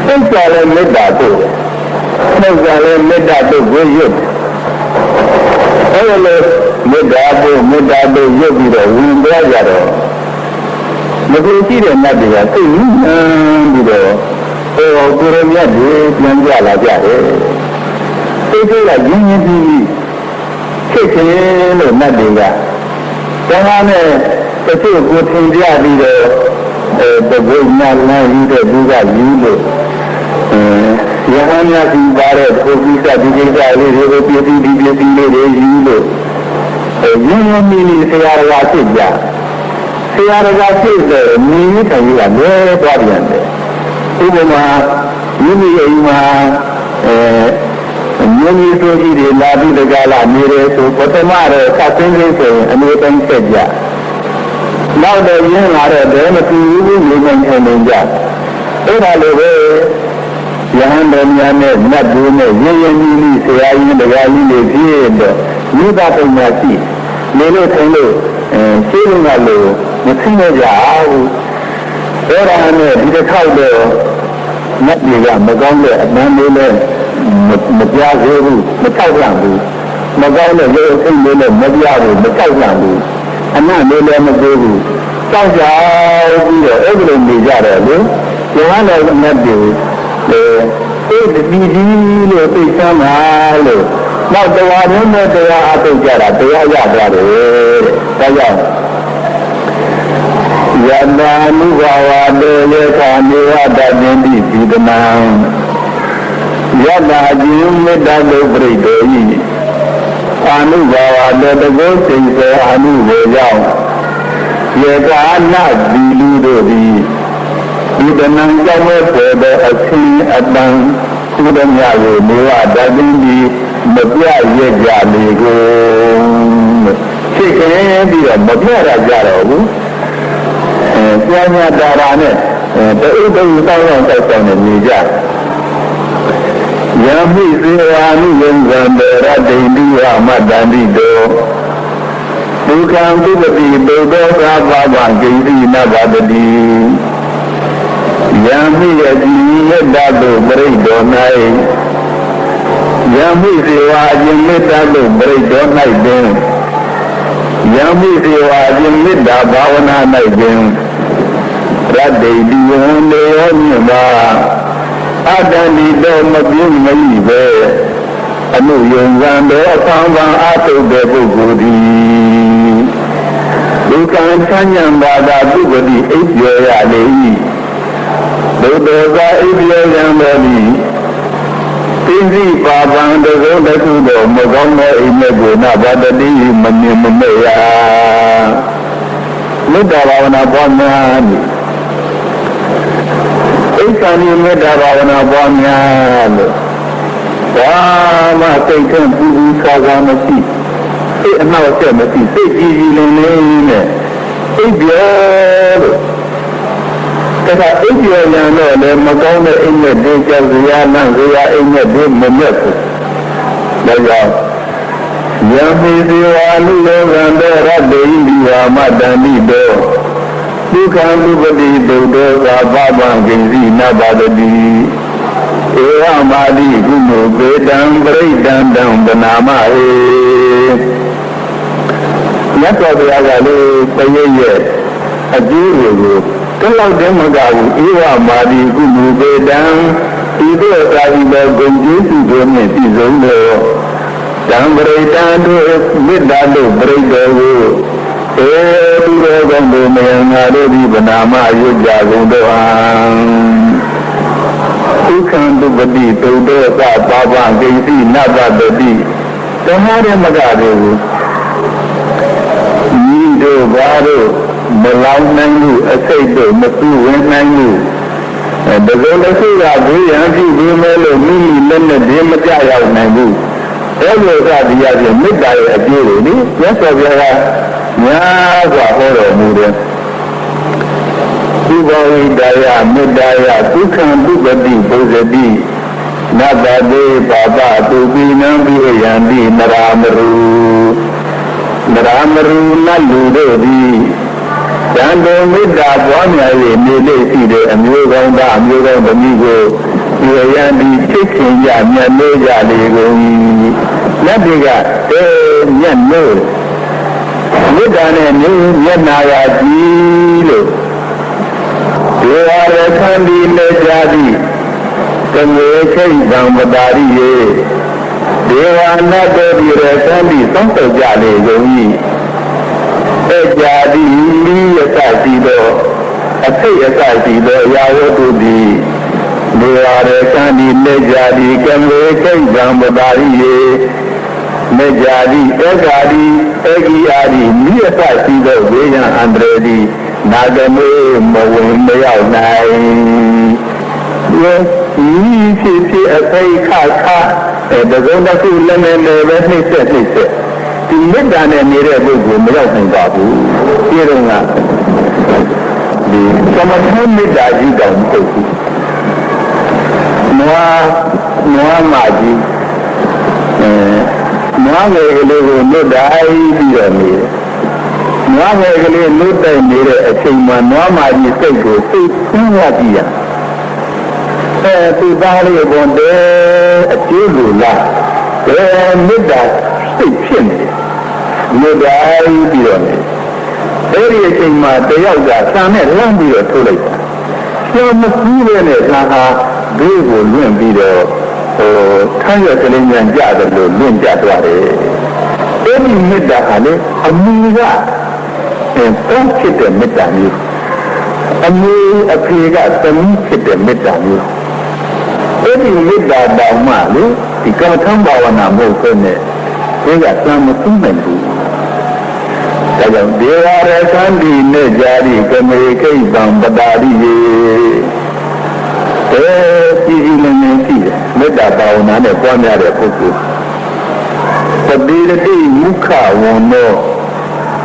စိတ်ကလည်းမေတ္တာတို့နှုတ်ကလည်းမေတ္တာတို့ကိုရွတ်အဲ့လိုမေတ္တာတို့ရွတ်ပြီးတော့ဝင်သွားကြတော့မကူရှိတဲ့နတ်တွေကစိတ်နှမ်းပြီးတော့ဟောကိုရမြတ်တွေပြန်ကြလာကြတယ်စိတ်ကရင်းပြီးဖြစ်ခြင်းလို့နတ်တွေကတခါနဲ့တချို့ကိုထင်ကြပြီးတော့တပုတ်များလမ်းယူတဲ့သူကယူလို့ယဟန်များပြီးပါတဲ့ပုဂ္ဂိကဒီကိစ္စလေးတွေကိုပြည့်စည်လေးတွေယူလို့ရင်းရင်းနှီးနှီးဆရာတော်ဖြစ်ကြဆရာတော်ဖြစ်တဲ့မြင်းကြီးတိုင်းကလည်းသွားပြန်တယ်ဥပမာမိမိအိမ်မှာမျိုးမျိုးဆိုကြီးတွေလာပြီးတကလာနေတယ်ဆိုပထမတော့သတ်သိမ်းဆိုရင်အမျိုးတိုင်းဆက်ကြနောက်တော့ရင်းလာတော့ဘယ်မတူဘူးနေနေနေကြအဲ့ဒါလိုပဲယဟန်တော်များနဲ့နတ်တွေနဲ့ရင်းရင်းနှီးနှီးဆရာကြီးတရားကြီးတွေပြည့်တော့မိဘပုံများရှိနေလို့ထိုင်လို့ရှင်းကလို့မသိနေကြဘူး အဲ့ဒါနဲ့ဒီတစ်ခေါက်တော့မက်တွေကမကောင်းတဲ့အမှန်လေးနဲ့မပြသေးဘူးမထောက်ရဘူးမကောင်းတဲ့ရုပ်အင်းလေးနဲ့မပြဘူးမထောက်ရဘူးအနတ်လေးလည်းမသေးဘူးတောက်ကြပြီးတော့အဲ့ဒီလိုနေကြတယ်လေကျောင်းတော်မက်တွေအဲ့ဒီဒီလို့သိချမ်းပါလို့နောက်တရားရင်းနဲ့တရားအထုတ်ကြတာတရားရကြတယ်ဒါကြောင့်ယန္တာနုဘာဝတေယထာနေဝတ္တိတိပိဒနံယတ္တာခြင်းမေတ္တာလုပရိဒေယိအာနုဘာဝတေတကောစိတ်စေအာနုဝေကြောင့်ယေကာနတိလူတို့သည်ပိဒနံကြောင့်ပဲပေါ်တဲ့အခြင်းအတန်ကုသမြကိုနေဝတ္တိတိမပြရဲ့ကြလေကိုဖြစ်ခင်ပြီးတော့မပြရကြတော့ဘူးကျမ်းစာတာရာနဲ့တအိတ်တူတောင်းအောင်တိုက်ဆောင်နေကြယမိစေဝါနုယံဇံတေရတိတိဝမတ္တန္တိတောဒုက္ခံဒုပတိဒုဒောသာဘာဝံဂိတိနဗတတိယမိယတိယတ္တတုပရိဒော၌ယမိစေဝါအကျင့်မေတ္တာတုပရိဒော၌ပင်ယမိစေဝါအကျင့်မေတ္တာဘာဝနာ၌ပင်ရတ္တိတိယံနေယောမြတ်ပါအတ္တဏိတောမပြင်းမရှိပဲအမှုယုံကံသောအဆောင်ကံအထုတဲ့ပုဂ္ဂိုလ်သည်ဒုက္ခချမ်းသာပါတာသူပတိအိပ်ပြောရလေ၏ဘုဒ္ဓကအိပ်ပြောရံတော်သည်သိသိပါပံတကုတခုသောမကောင်းသောအိမ်မဲ့ကိုနဗတတိမမြင်မမဲ့ရမေတ္တာဘာဝနာပွားများဣစ္ဆာနိမေတ္တာဘာဝနာပွားများလို့ဘာမှစိတ်ထဲပူပူဆာဆာမရှိစိတ်အနှောက်အယှက်မရှိစိတ်ကြည်ကြည်လင်လင်းနဲ့အိပ်ပြောလို့ဒါကအိပ်ပြောရံတော့လည်းမကောင်းတဲ့အိမ်နဲ့ဒေကြောက်စရာနံစရာအိမ်နဲ့ဒီမမြတ်ဘူးဒါကြောင့်ယမေဇေဝါလူလောကံတေရတ္တိဒီဝမတ္တန္တိတောဒုက္ခံဒုပတိဒုဒောသာဘာဝံဂိစီနဗတတိဧဝမာတိကုဏုပေတံပရိဒံတံဗနာမဟေမြတ်စွာဘုရားကလည်းပရိရဲ့အကျိုးတွေကိုတလောက်တည်းမကဘူးဧဝမာတိကုဏုပေတံဤသို့သာဒီသောဂုဏ်ကျေးဇူးတို့နှင့်ပြည့်စုံသောတံပရိဒံတို့မေတ္တာတို့ပရိဒေကိုသူတော်ကောင်းတို့မယံငါတို့ဒီဗနာမရွတ်ကြကုန်တော့ဟံဒုက္ခံဒုပတိဒုဒောသဘာဝံဂိတိနဗတတိတမားရမကတို့ဤတို့ဘာတို့မလောင်နိုင်ဘူးအစိတ်တို့မသူဝင်နိုင်ဘူးတကယ်လို့ရှိတာဘုရားကြည့်ပြီးမဲ့လို့မိမိလက်နဲ့ဒီမကြရောက်နိုင်ဘူးအဲ့လိုကဒီရပြမေတ္တာရဲ့အကျိုးတွေနိမြတ်စွာဘုရားကများစွာဟောတော်မူတယ်သုဘဝိဒါယမေတ္တာယဒုက္ခံဒုပတိဘုဇတိနတ္တတေပါပတုပိနံပိယံတိနရာမရူနလူတို့သည်တန်တော်မေတ္တာပွားများ၍နေလေရှိတဲ့အမျိုးကောင်းသားအမျိုးကောင်းသမီးကိုဒီယံဒီချစ်ခင်ကြမြတ်လို့ကြလေကုန်လက်တွေကမြတ်လို့မေတ္တာနဲ့နေမျက်နာရကြည်လို့ဒေဝရခန္ဒီလက်ကြသည်တမေခိတ်ဗံပတာရိယေဒေဝနာတောဒီရခန္ဒီသုံးတော်ကြလေကုန်၏အကြသည်လိယသတိသောအထိတ်အကစီသောအရာဝတ္ထုသည်ဒေဝရခန္ဒီလက်ကြသည်ကမေခိတ်ဗံပတာရိယေမေကြသည်ဧကာသည်ဧကိအာသည်မိအသရှိသောဝေယံအန္တရေသည်နာဂမေမဝင်မရောက်နိုင်ယေဤဖြစ်ဖြစ်အသိခခတကုံတစ်ခုလည်းလည်းပဲနှိမ့်ဆက်ဒီမေတ္တာနဲ့နေတဲ့ပုဂ္ဂိုလ်မရောက်နိုင်ပါဘူးဒီတော့ကဒီသမထမေတ္တာကြီးတောင်မဟုတ်ဘူးနွားမကြီးနွားငယ်ကလေးကိုမေတ္တာပြီးတော့နေ နွားငယ်ကလေးလွတ်တိုက်နေတဲ့အချိန်မှာနွားမကြီးစိတ်ကိုစိတ်ဆင်းရကြည့်ရသူသားလေးပေါ်တဲ့အကျိုးလိုလားမေတ္တာစိတ်ဖြစ်နေမေတ္တာပြီးတော့အဲဒီအချိန်မှာတယောက်ကဆံနဲ့လမ်းပြီးတော့ထုတ်လိုက်တာကျော်မကူးတဲ့ဆံဟာဘေးကိုလွင့်ပြီးတော့ထမ်းရကလေးညာကြတယ်လို့လွင့်ကြသွားတယ်အဲဒီမေတ္တာဟာလေအမှုကတောင်းဖြစ်တဲ့မေတ္တာမျိုးအမှုအဖေကသမီးဖြစ်တဲ့မေတ္တာမျိုးအဲဒီမေတ္တာတောင်မှလေဒီကမ္မထံဘာဝနာမဟုတ်ဘဲနဲ့ဒီကစံမကူးနိုင်ဘူးဒါကြောင့်ဒေဝရသန္တိနဲ့ဇာတိကမေခိတံပတာရိယေကြည်လင်းနေရှိတယ်မေတ္တာဘာဝနာနဲ့ပွားများတဲ့ပုဂ္ဂိုလ်ပတိရတိမုခဝန္နော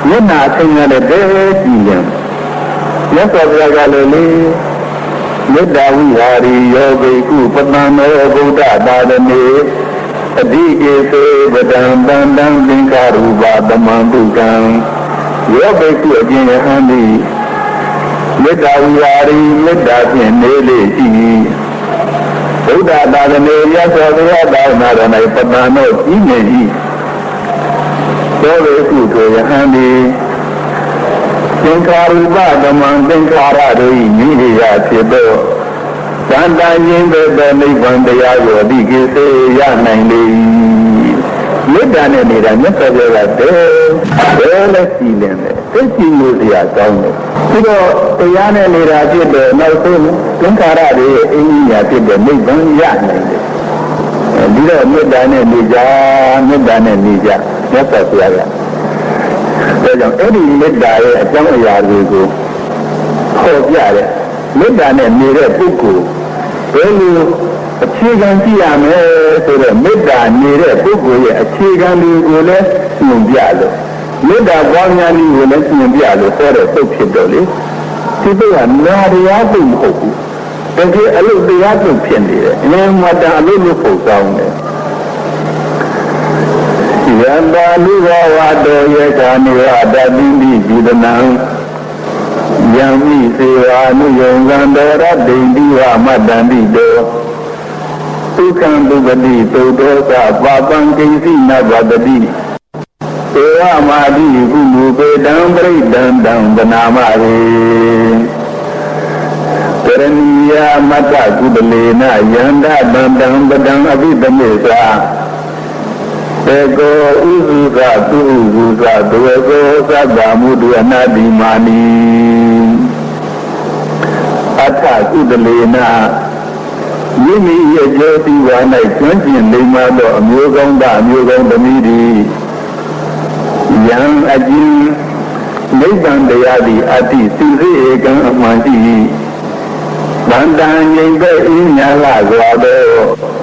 မျက်နာဆင်းရဲတဲ့ကြည်လင်းမြတ်စွာဘုရားကလည်းလေမေတ္တာဝိဟာရီယောဂိကုပတံနောဗုဒ္ဓသာသနေအဓိကေသေပဒံတံတံသင်္ခါရူပသမံတုကံယောဂိကုအကျဉ်းယဟန်သည်မေတ္တာဝိဟာရီမေတ္တာဖြင့်နေလေရှိဗုဒ္ဓသာသနေမြတ်စွာဘုရားသာသနာတော်၌ပတံနောကြီးနေ၏ယောဂိကုဆိုယဟန်သည်သင်္ခါရူပသမံသင်္ခါရတို့၏မိရိယဖြစ်သောသံတန်ရင်တဲ့နိဗ္ဗာန်တရားကိုအတိကိစေရနိုင်လေမေတ္တာနဲ့နေတာမြတ်စွာဘုရားကလည်းကြည်လင်းတယ်သိကြည်လို့တရားကောင်းတယ်ပြီးတော့တရားနဲ့နေတာဖြစ်တဲ့နောက်ဆုံးသင်္ခါရတွေရဲ့အင်းကြီးညာဖြစ်တဲ့နိဗ္ဗာန်ရနိုင်တယ်ပြီးတော့မေတ္တာနဲ့နေကြမေတ္တာနဲ့နေကြမြတ်စွာဘုရားကဒါကြောင့်အဲ့ဒီမေတ္တာရဲ့အကြောင်းအရာတွေကိုဟောပြတယ်မေတ္တာနဲ့နေတဲ့ပုဂ္ဂိုလ်ဘယ်လိုအခြေခံကြည့်ရမလဲဆိုတော့မေတ္တာနေတဲ့ပုဂ္ဂိုလ်ရဲ့အခြေခံတွေကိုလည်းညွှန်ပြလို့မေတ္တာပွားများနည်းကိုလည်းညွှန်ပြလို့ဟောတဲ့ပုဒ်ဖြစ်တော့လေဒီပုဒ်ကနာတရားပုဒ်မဟုတ်ဘူးတကယ်အလုပ်တရားပုဒ်ဖြစ်နေတယ်အရင်မှတအလုပ်လို့ပုံကောင်းတယ်ယန္တာလူဘဝတောယေကာနိဝတတိတိဒီဒနံယံမိစေဝါနုယံသံတော်ရတိန်တိဝမတ္တန္တိတောဒုက္ခံဒုပတိသုဒ္ဓောသပါပံကိစီနဗတတိသေဝမာတိကုလူပေတံပရိဒံတံဗနာမရေကရဏီယမတ္တကုတလေနယန္တတံတံပဒံအဘိဓမေသာေကောဥစုကသူဥစုကဒဝေကောသဗ္ဗမုဒုအနာတိမာနီအထကုတလေနာမိမိရဲ့ကြောတိဝါ၌ကျွမ်းကျင်လိမ္မာသောအမျိုးကောင်းသားအမျိုးကောင်းသမီးသည်ယံအကျဉ်နိဗ္ဗာန်တရားသည်အတ္တိစိစေဧကံအမှန်ရှိဗန္တံငြိမ့်တဲ့ဤညာလာစွာသော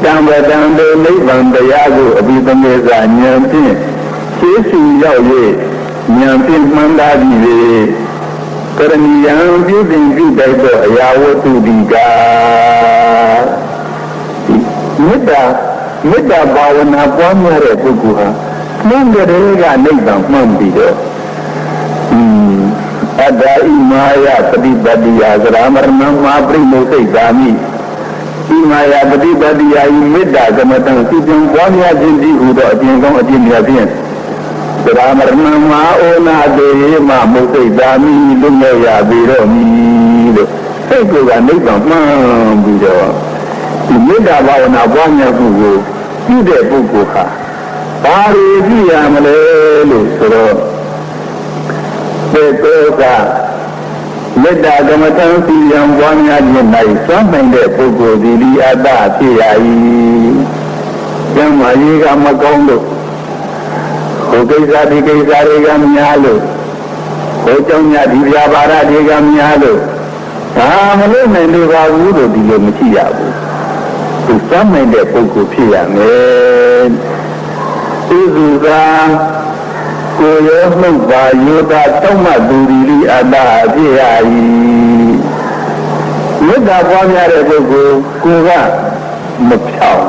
တံဝတံတို့နိဗ္ဗာန်တရားကိုအဘိဓမ္မေသာဉာဏ်ဖြင့်ရှေးစုရောက်၍ဉာဏ်ဖြင့်မှန်သားပြီး၍ကရဏီယံပြုတင်ပြုတိုက်သောအရာဝတ္ထုဒီကမေတ္တာဘာဝနာပွားများတဲ့ပုဂ္ဂိုလ်ဟာမှန်တဲ့ကနိဗ္ဗာန်မှန်ပြီးတော့အတ္တဣမာယပฏิပတ္တိယသရမရဏမပရိမုစိတ်သာမိဒီမာယာပฏิပတ္တိယဤမေတ္တာကမ္မတံစီပင်ပွားများခြင်းဒီဟူသောအကျင့်ကောင်းအကျင့်များဖြင့်သရမရဏမဩနာတေမမုစိတ်သာမိလွတ်မြောက်ရပေတော့မည်လို့စိတ်ကိုယ်ကနိဗ္ဗာန်မှန်ပြီးတော့ဒီမေတ္တာဘာဝနာပွားများမှုကိုပြုတဲ့ပုဂ္ဂိုလ်ဟာဘာတွေကြည့်ရမလဲလို့ဆိုတော့သေတောကမေတ္တာကမ္မထံစီယံပွားများခြင်း၌စွမ်းနိုင်တဲ့ပုဂ္ဂိုလ်သည်အတ္တဖြစ်ရ၏ကျမ်းမာရေးကမကောင်းလို့ဟိုကိစ္စဒီကိစ္စတွေကများလို့ဟိုကြောင့်ညဒီပြပါရတွေကများလို့ဒါမလို့နိုင်လို့ပါဘူးလို့ဒီလိုမရှိရဘူးသူစွမ်းနိုင်တဲ့ပုဂ္ဂိုလ်ဖြစ်ရမယ်ဥစုကကိုယ်ရောနှုတ်ပါယောတာတောက်မှသူဒီအတ္တဖြစ်ရ၏မေတ္တာပွားများတဲ့ပုဂ္ဂိုလ်ကိုယ်ကမဖြောင်း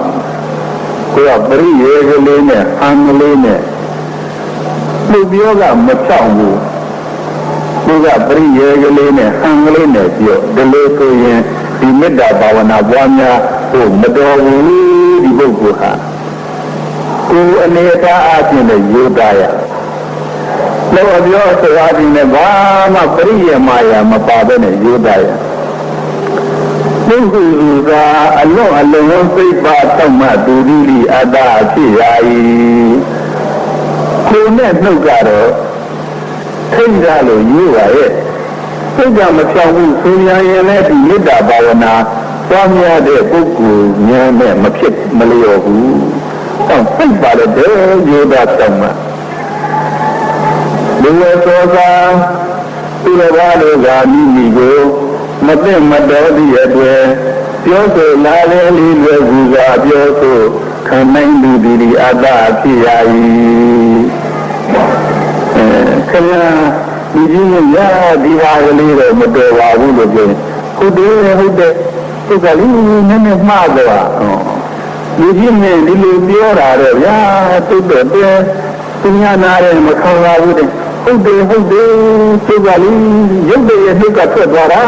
ကိုယ်ကပရိယေကလေးနဲ့အံကလေးနဲ့ လူပြောကမဖြောင့်ဘူးသူကပရိယေကလေးနဲ့ဟန်ကလေးနဲ့ပြောဒီလိုဆိုရင်ဒီမေတ္တာဘာဝနာပွားများဖို့မတော်ဘူးဒီပုဂ္ဂိုလ်ဟာကိုယ်အနေထားအချင်းနဲ့ယူသားရလောပြောဆိုတာဒီနဲ့ဘာမှပရိယေမာယာမပါဘဲနဲ့ယူသားရပုဂ္ဂိုလ်ကအလုံးအလုံးစိတ်ပါတော့မှဒုတိယအတ္တဖြစ်ရ၏ကိုယ်နဲ့နှုတ်ကတော့ထိတ်ကြလို့ယူပါရဲ့စိတ်ကမဖြောင့်ဘူးဆိုရင်လည်းဒီမေတ္တာဘာဝနာပွားများတဲ့ပုဂ္ဂိုလ်များနဲ့မဖြစ်မလျော်ဘူး။တော့စိတ်ပါတဲ့ယူတာတော့မှဒီလိုသောသာသူတော်ဘာလို့ကမိမိကိုမသိမတော်သည့်အတွက်ပြောဆိုလာလေလေးတွေကူကပြောဆိုခံနိုင်သူဒီအတ္တဖြစ်ရ၏ခင်ဗျာဒီကြီးရဒီဟာကလေးတော့မတော်ပါဘူးလို့ပြောဟုတ်တယ်ဟုတ်တယ်သူကလေးနည်းနည်းမှားသွားဒီကြီးနဲ့ဒီလိုပြောတာတော့ဗျာသူတော့သူညာနာတယ်မခံပါဘူးတဲ့ဟုတ်တယ်ဟုတ်တယ်သူကလေးရုပ်တည်းရဲ့နှုတ်ကထွက်သွားတာ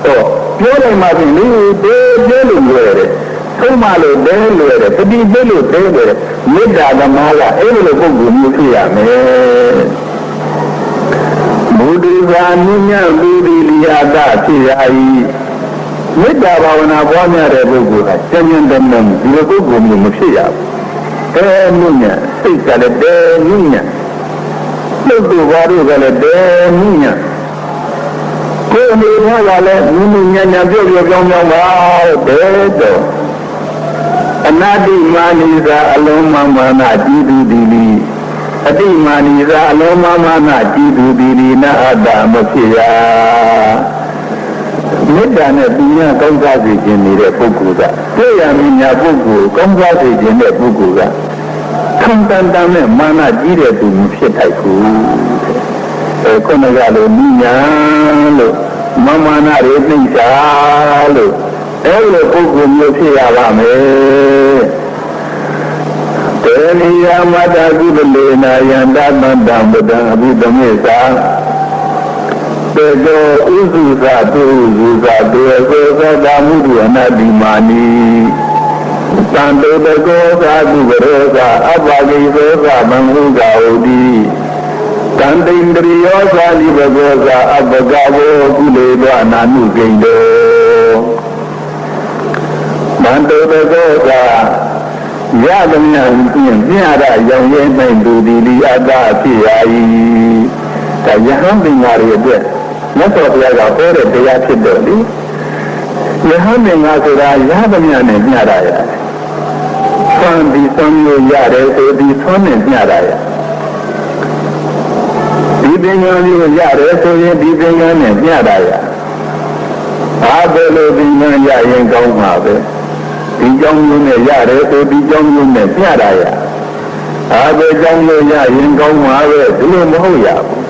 ဟောပြောလိုက်မှပြင်လေတဲလို့လွယ်တယ်သုံးမလို့တဲလွယ်တယ်ပฏิပိလို့တဲလွယ်တယ်မေတ္တာသမားကအဲ့လိုပုဂ္ဂိုလ်မျိုးဖြစ်ရမယ်ဘုဒ္ဓဘာနိညာလူဒီလျာတဖြစ်ရ၏မေတ္တာဘာဝနာပွားများတဲ့ပုဂ္ဂိုလ်ကကျဉ်းကျဉ်းတမ်းတမ်းဒီလိုပုဂ္ဂိုလ်မျိုးမဖြစ်ရဘူးတဲနုညံစိတ်ကလည်းတဲနုညံလုတ်တို့ဘာတို့ကလည်းတဲနုညံကိုယ်အနေနဲ့ကလည်းနုနုညံညံပြောင်းပါတဲတော့အနာတိမာနိသာအလုံးမမာနကြည်သူဒီလီအတိမာနိသာအလုံးမမာနကြည်သူဒီလီနအတ္တမဖြစ်ရမေတ္တာနဲ့ပညာကောင်းစားစေခြင်းနေတဲ့ပုဂ္ဂိုလ်ကတွေ့ရမညာပုဂ္ဂိုလ်ကောင်းစားစေခြင်းတဲ့ပုဂ္ဂိုလ်ကခံတန်တန်နဲ့မာနကြီးတဲ့သူမဖြစ်ထိုက်ဘူးခုနကလိုနိညာလို့မာနတွေနှိမ့်တာလို့အဲ့လိုပုဂ္ဂိုလ်မျိုးဖြစ်ရပါမယ်တေနိယမတ္တကုသလေနာယန္တတန္တံဗုဒ္ဓံအဘိဓမ္မေသာတေတောဥစုသာတုဥစုသာတေသောသတ္တမုဒ္ဒအနတ္တိမာနိသံတေတကောသာတုဝရောသာအပ္ပဂိသောသာမံဟုကာဝတိတန်တိန္ဒရိယောသာလိဘဂောသာအပ္ပကဝေကုလေသောအနာနုကိန္တောမန္တောတကောသာရသမျှဖြင့်မြတ်ရရောင်ရဲနိုင်သူဒီလီအတ္တဖြစ်ရ၏ဒါယဟန်ပင်္ဂါတွေအတွက်မြတ်စွာဘုရားကဟောတဲ့တရားဖြစ်တော့လေယဟန်ပင်္ဂါဆိုတာရသမျှနဲ့မြတ်ရတယ်ဆွမ်းပြီးဆွမ်းလို့ရတယ်ဆိုပြီးဆွမ်းနဲ့မြတ်ရတယ်ဒီပင်္ဂါမျိုးရတယ်ဆိုရင်ဒီပင်္ဂါနဲ့မြတ်ရတယ်ဘာပဲလို့ပင်္ဂါရရင်ကောင်းမှာပဲဒီကြောင့်မျိုးနဲ့ရတယ်ဆိုဒီကြောင့်မျိုးနဲ့ပြတာရအားပဲကြောင့်မျိုးရရင်ကောင်းမှာပဲဒီလိုမဟုတ်ရဘူး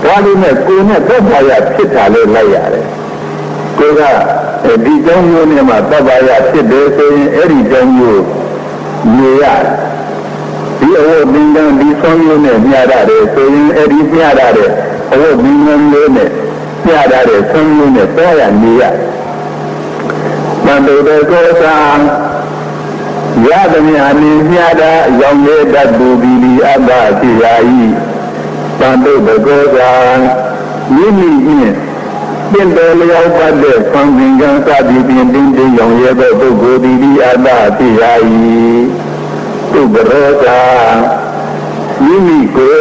ဒါလေးနဲ့ကိုယ်နဲ့သက်သာရဖြစ်တာလေးလိုက်ရတယ်ကိုယ်ကဒီကြောင့်မျိုးနဲ့မှသက်သာရဖြစ်တယ်ဆိုရင်အဲ့ဒီကြောင့်မျိုးနေရဒီအဝတ်ပင်ကဒီဆုံးမျိုးနဲ့မြရတာဆိုရင်အဲ့ဒီမြရတဲ့အဝတ်ပင်ကမျိုးနဲ့မြရတဲ့ဆုံးမျိုးနဲ့သွားရနေရမန္တုတကောသာရသမျှနေမြတာရောင်ရဲတတ်သူဒီလီအတ္တဖြစ်ရ၏မန္တုတကောသာမိမိဖြင့်ပြင်တော်လျောက်ပတ်တဲ့သံသင်္ကန်းစသည်ဖြင့်တင်းရောင်ရဲသောပုဂ္ဂိုလ်ဒီလီအတ္တဖြစ်ရ၏သူဘရောသာမိမိကို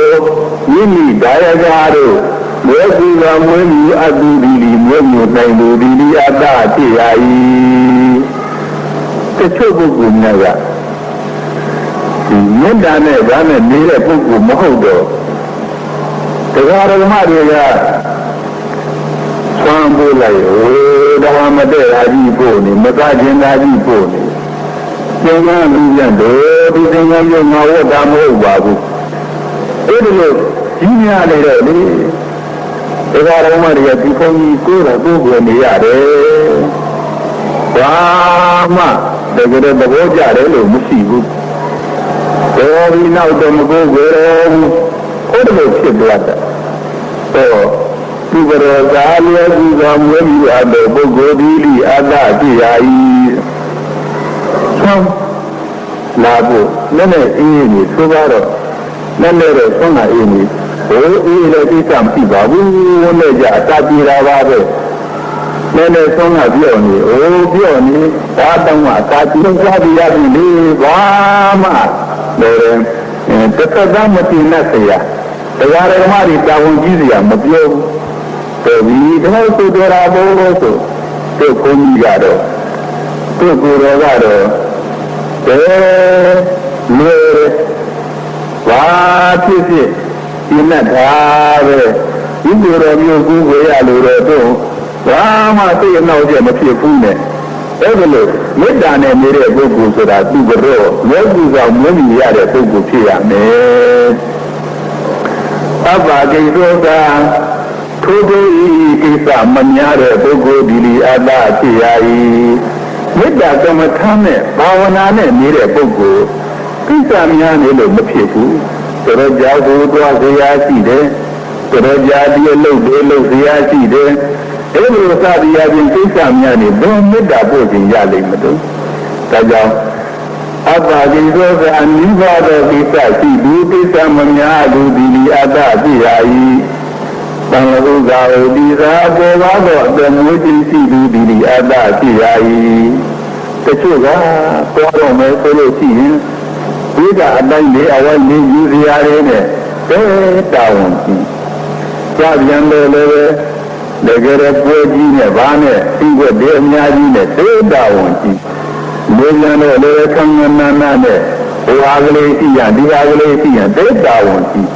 မိမိဒါယကာတို့မွေးကူကမွေးမြူအတူဒီလီမွေးမြူနိုင်သူဒီလီအတ္တဖြစ်ရ၏တချို့ပုဂ္ဂိုလ်များကမေတ္တာနဲ့ဗာနဲ့နေတဲ့ပုဂ္ဂိုလ်မဟုတ်တော့တရားဓမ္မတွေကဆွမ်းပို့လိုက်ဓမ္မမတည့်တာကြီးပို့နေမကခြင်းသားကြီးပို့နေသင်္ကန်းလူရတော့ဒီသင်္ကန်းမျိုးငါဝတ်တာမဟုတ်ပါဘူးအဲ့ဒီလိုကြီးများနေတော့လေတရားဓမ္မတွေကဒီဘုန်းကြီးကိုယ်တော်ကိုယ်ကိုနေရတယ်ဘာမှတကယ်သဘောကျတယ်လို့မရှိဘူးတော်ဒီနောက်တော့မကိုယ်ကိုယ်ဘူးဘ အဲ့လိုဖြစ်သွားတာဟောသူကရောသာလျောသူကမွေးပြီးအပ်တဲ့ပုဂ္ဂိုလ်ဒီလိအတ္တဖြစ်ရ၏ဆောင်းလာဖို့နဲ့အေးနေဆိုတော့နဲ့တော့ဆုံးတာအေးနေဟိုအေးလည်းသိစမဖြစ်ပါဘူးနဲ့ကြအတားပြေတာပါပဲနဲ့ဆုံးတာပြောနေဟိုပြောနေဒါတောင်းအတားပြေသွားပြရပြီလေဘာမှလည်းတစ်ခါမှမသိနဲ့ဆရာတရားဓမ္မတွေတာဝန်ကြီးစရာမပြောဘူးဒီတော့ဆိုကြတာဘို့လို့ဆိုတို့ခွန်ကြီးကတော့တို့ကိုယ်တော်ကတော့လွယ်ဘာဖြစ်ဖြစ်ဒီနဲ့ဒါပဲဒီလိုတော်မျိုးကူဝေရလို့တော့ဘာမှသိအနောက်ကျမဖြစ်ဘူးနဲ့အဲ့ဒါလို့မေတ္တာနဲ့နေတဲ့ပုဂ္ဂိုလ်ဆိုတာသူကတော့လောကီကောင်မွေးမြူရတဲ့ပုဂ္ဂိုလ်ဖြစ်ရမယ်အပ္ပါကိသောကထိုးထိုးဤကိစ္စမများတဲ့ပုဂ္ဂိုလ်ဒီလီအတ္တဖြစ်ရ၏မေတ္တာကမ္မထာနဲ့ဘာဝနာနဲ့နေတဲ့ပုဂ္ဂိုလ်ကိစ္စများနေလို့မဖြစ်ဘူးတော်ကြောက်ဖို့တွားစရာရှိတယ်တော်ကြာဒီအလုပ်တွေလုပ်စရာရှိတယ်အဲ့လိုစသည်အပြင်ကိစ္စများနေဘယ်မေတ္တာပို့ခြင်းရလိမ့်မလို့ဒါကြောင့်အပ္ပါကိသောကအနိဗ္ဗာန်သောကိစ္စရှိသူကိစ္စမများသူဒီလီအတ္တဖြစ်ရ၏သံဃာဥစ္စာဝတိသာပေါ်ပါသောအတ္တမျိုးချင်းရှိသူဒီလီအတ္တဖြစ်ရ၏တချို့ကပေါ်တော့မယ်ဆိုလို့ရှိရင်ဒီကအတိုင်းလေးအဝိုင်းလေးယူစရာလေးနဲ့တောင်းကြည့်ကြပြန်လို့လည်းတကယ်ပွဲကြီးနဲ့ဘာနဲ့ဒီကတည်းအများကြီးနဲ့တောင်းကြည့်လူပြန်တော့လည်းခံငနာနာနဲ့ဟိုအားကလေးရှိရဒီအားကလေးရှိရတောင်းကြည့်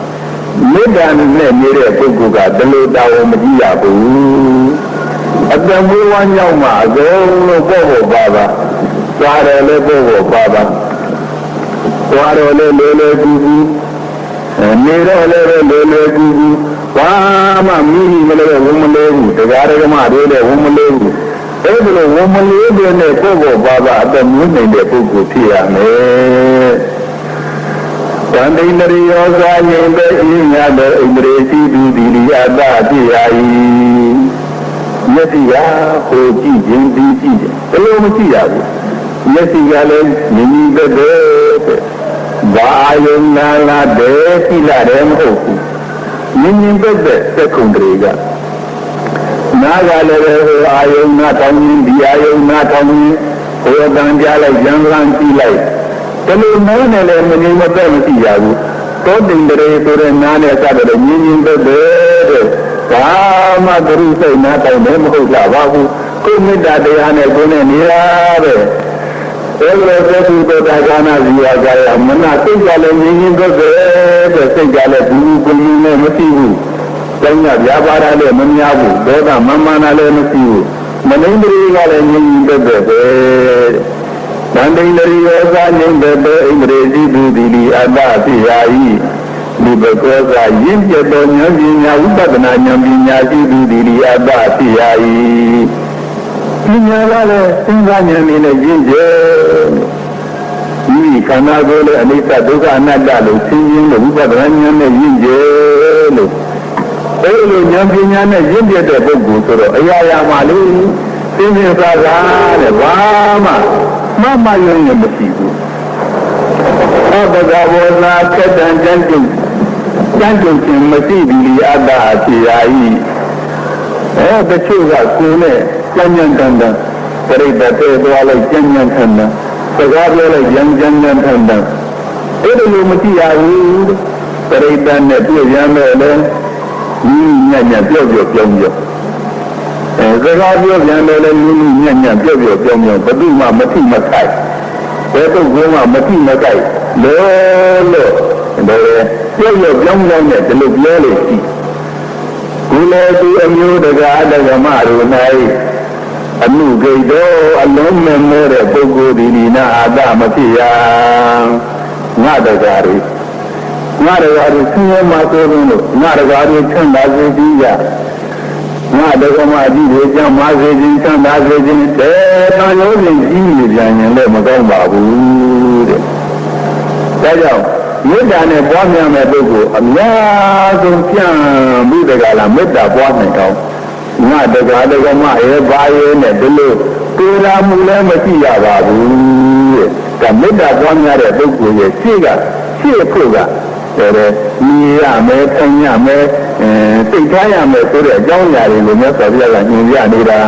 မေတ္တာနဲ့နေတဲ့ပုဂ္ဂိုလ်ကဒီလိုတောင်းမကြည့်ရဘူးအတ္တမွေးဝမ်းကြောင်းမှာအကုန်လုံးပေါ့ပါပါသွားတယ်လည်းပေါ့ပါပါသွားတော့လည်းလေကူကူနေတော့လည်းလေကူကူဘာမှမိမလဲဝမလေးဘူးတရားဓမ္မတွေလည်းဝမလေးဘူးအဲ့ဒီလိုဝမလေးတဲ့နဲ့ပေါ့ပါပါအတ္တမွေးနေတဲ့ပုဂ္ဂိုလ်ဖြစ်ရမယ်သံတိန္ဒရိယောဇာယိတေဣညာတေဣန္ဒြေစီတုတိလိအတ္တဖြစ်ရ၏မျက်စိကဟိုကြည့်ခြင်းဒီကြည့်တယ်ဘယ်လိုမကြည့်ရဘူးမျက်စိကလည်းမြင်မြင်သက်သက်ဘာယုံနာလာတဲ့ကြည့်လာတယ်မဟုတ်ဘူးမြင်မြင်သက်သက်သက္ကုံတွေကနားကလည်းဟိုအာယုံနာတောင်းရင်ဒီအာယုံနာတောင်းရင်ဟိုတန်ကြလိုက်ရံရံကြည့်လိုက်ဘယ်လိုမိုးနဲ့လည်းမငြိမ်မသက်မကြည့်ရဘူးတောတင်တရေဆိုတဲ့နားနဲ့စတဲ့မြင်မြင်သက်သက်ဘာမှဂရုစိတ်နားတောင်းတယ်မဟုတ်ကြပါဘူးကိုမေတ္တာတရားနဲ့ကိုယ်နဲ့နေရပဲအဲ့လိုသတိတော်ဒါကနာဇီဝကြရမနာစိတ်ကလည်းငြင်းငြင်းသက်သက်စိတ်ကလည်းဘူးဘူးနဲ့မရှိဘူးကျောင်းရပြာပါရလည်းမများဘူးဒေါသမမာနာလည်းမရှိဘူးမနိန္ဒရီကလည်းငြင်းငြင်းသက်သက်ပဲဗန္တိန္ဒရီယောဇာငြင်းသက်သက်ဣန္ဒြေစီတုတိလိအတ္တဖြစ်ရ၏ဒီဘကောဇာရင်းပြတော်ဉာဏ်ပညာဥပဒနာဉာဏ်ပညာရှိသူတိလိအတ္တဖြစ်ရ၏ပညာကလည်းစဉ်းစားဉာဏ်နဲ့ရင်းကျဲဒီခန္ဓာကိုယ်လည်းအနိစ္စဒုက္ခအနတ္တလို့သိခြင်းလို့ဥပဒနာဉာဏ်နဲ့ရင်းကျဲလို့အဲဒီလိုဉာဏ်ပညာနဲ့ရင်းပြတဲ့ပုဂ္ဂိုလ်ဆိုတော့အရာရာမှာလေသိမြင်စားတာတဲ့ဘာမှမယုံရင်မရှိဘူးအဘဂဝေနာခက်တန်ကျမ်းကျုပ်ခြင်းမရှိဘူးအတ္တဖြစ်ရ၏တချို့ကကိုယ်နဲ့ကြမ်းကြမ်းတန်တန်ပြိတ္တတဲ့သွားလိုက်ကြမ်းကြမ်းတန်တန်စကားပြောလိုက်ကြမ်းကြမ်းတန်တန်အဲ့ဒီလိုမကြည့်ရဘူးပြိတ္တနဲ့ပြည့်ရမယ်လေညီညံ့ညံ့ပြောပြောပြောပြောစကားပြောပြန်တယ်လေညီညံ့ညံ့ပြောပြောပြောပြောဘယ်သူမှမထိမခိုက်ဘယ်တော့မှမထိမခိုက်လို့ပြောပြောပြောပြောနဲ့ဒီလိုပြောလို့ရှိဒီလိုသူအမျိုးတကာဓမ္မတို့၌အမှုဂိတ်တော်အလုံးမဲ့မဲ့တဲ့ပုဂ္ဂိုလ်ဒီနာအာတမဖြစ်ရငါတကာတွေဆင်းရဲမှာဆိုလို့ငါတကာတွေချမ်းသာစေပြီးရငါတက္ကမကြီးတွေကြမ်းမာစေခြင်းချမ်းသာစေခြင်းတဲ့တန်ရုံးစဉ်ကြီးနေပြန်ရင်လည်းမကောင်းပါဘူးတဲ့ဒါကြောင့် မေတ္တာနဲ့ပွားများမဲ့ပုဂ္ဂိုလ်အများဆုံးပြန်ပြီးတကလားမေတ္တာပွားနိုင်တော့ငါတကားတကမရဲ့ဘာရဲ့နဲ့ဒီလိုပြေလာမှုလည်းမရှိရပါဘူးတဲ့ဒါမေတ္တာပွားများတဲ့ပုဂ္ဂိုလ်ရဲ့ရှေ့ဖို့ကတဲ့မြည်ရမယ်ထိုင်ရမယ်စိတ်ထားရမယ်ဆိုတဲ့အကြောင်းအရာတွေကိုမြတ်စွာဘုရားကညွှန်ပြနေတာ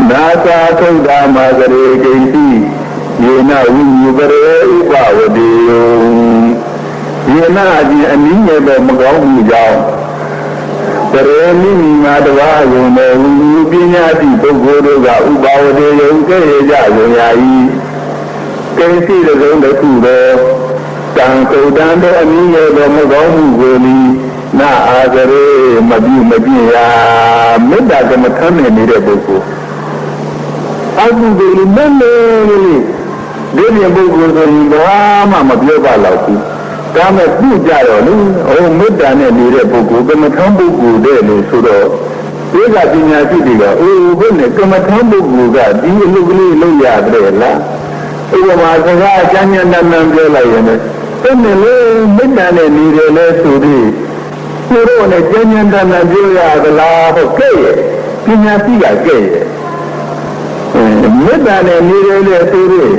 နာသာထုဒ္ဓမာဂရေကိဉ္စီယေနဝိညုပရေဥပဝတိယောယေနအပြင်အနည်းငယ်တော့မကောင်းမှုကြောင့်ပရေမိမိမာတဝါယုံတဲ့ဝိညုပညာတိပုဂ္ဂိုလ်တို့ကဥပဝတိယုံခဲ့ရကြရုံရာဤကိဉ္စီတစ်စုံတစ်ခုသောတံကုတံတဲ့အနည်းငယ်တော့မကောင်းမှုကိုလီနာအာဂရေမပြုမပြည့်ရာမေတ္တာကမ္မထမ်းနေတဲ့ပုဂ္ဂိုလ်အကုသိုလ်နဲ့လည်းဒီပြင်ပုဂ္ဂိုလ်ဆိုရင်ဘာမှမပြောပါတော့ဘူးဒါမဲ့ပြုကြတော့လေမေတ္တာနဲ့နေတဲ့ပုဂ္ဂိုလ်ကမ္မထမ်းပုဂ္ဂိုလ်တဲ့လို့ဆိုတော့ဒီကပညာရှိတွေကဘုနဲ့ကမ္မထမ်းပုဂ္ဂိုလ်ကဒီအလုပ်ကလေးလုပ်ရတယ်လားဥပမာစကားကျမ်းညာနာမပြောလိုက်ရင်အဲ့နဲ့လေမေတ္တာနဲ့နေတယ်လဲဆိုပြီးသူတို့နဲ့ကျမ်းညာနာပြောရသလားဟုတ်ကဲ့ပညာရှိကကဲ့မေတ္တာနဲ့နေရလေဆိုပြီး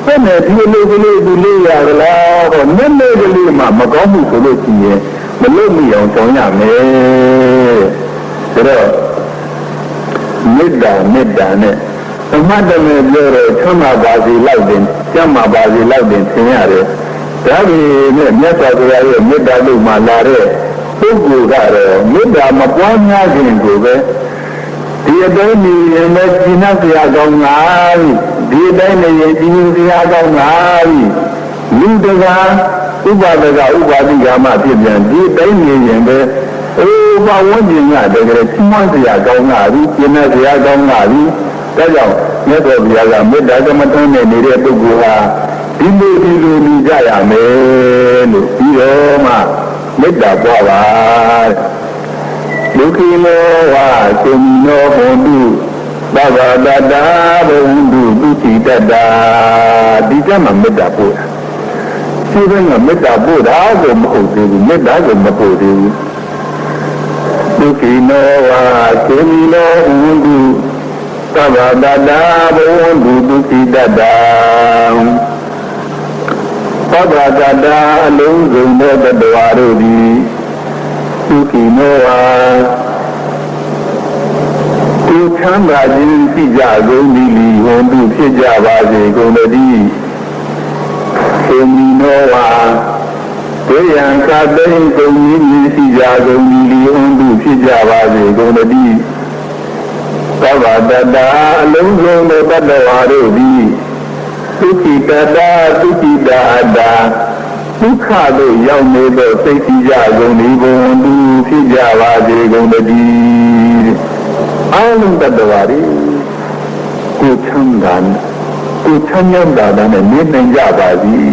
ဘယ်နဲ့ဒီလိုကလေးဒီလေးရသလားဟောနည်းနည်းကလေးမှမကောင်းဘူးဆိုလို့ရှိရင်မလုပ်မိအောင်ဆောင်ရမယ်ဒါတော့မေတ္တာနဲ့သမတ်တမေပြောတော့ချမ်းသာပါစေလောက်တင်ကျမ်းမာပါစေလောက်တင်သင်ရတယ်ဒါပေမဲ့မြတ်စွာဘုရားရဲ့မေတ္တာလို့မှလာတဲ့ပုဂ္ဂိုလ်ကတော့မေတ္တာမပွားများခြင်းကိုပဲဒီအတိုင်းနေရင်လည်းကျင့်ရစရာကောင်းပါပြီဒီအတိုင်းနေရင်ကျင့်စရာကောင်းပါပြီလူတကာဥပါဒကဥပါတိကမှဖြစ်ပြန်ဒီအတိုင်းနေရင်ပဲဘဝဝဉ္ဇဉ်ကတကယ်ချီးမွမ်းစရာကောင်းပါပြီကျင့်ရစရာကောင်းပါပြီဒါကြောင့်မြတ်စွာဘုရားကမေတ္တာကမ္မထမ်းနဲ့နေတဲ့ပုဂ္ဂိုလ်ဟာဒီလိုနေကြရမယ်လို့ပြီးတော့မှမေတ္တာပွားပါဒုက္ခိနောဝါသုမိနောဘုံတုသဗ္ဗတတ္တာဘုံတုဒုက္ခိတတ္တာဒီကမှမေတ္တာပို့တာဒီကမေတ္တာပို့တာကိုမဟုတ်သေးဘူးမေတ္တာကိုမပို့သေးဘူးဒုက္ခိနောဝါသုမိနောဘုံတုသဗ္ဗတတ္တာဘုံတုဒုက္ခိတတ္တာသဗ္ဗတတ္တာအလုံးစုံသောတတ္တဝါတို့သည်ဒုက္ခိနောဝါသူချမ်းသာခြင်းဖြစ်ကြကုန်သည်လီဟွန်သူဖြစ်ကြပါစေကုန်တည်းသုမိနောဝါဒေယံကတိန်ကုန်ကြီးဖြစ်ကြကုန်သည်လီဟွန်သူဖြစ်ကြပါစေကုန်တည်းသဗ္ဗတတ္တာအလုံးစုံသောတတ္တဝါတို့သည်ဒုက္ခိတတ္တာဒုက္ခိတာအတ္တာဒုက္ခတို့ရောက်နေသောစိတ်ကြည်ကြကုန်သည်ဘုံသူဖြစ်ကြပါစေကုန်တည်းအလုံးတတ္တဝါတွေကိုချမ်းသာကိုချမ်းသာတာနဲ့နေနိုင်ကြပါသည်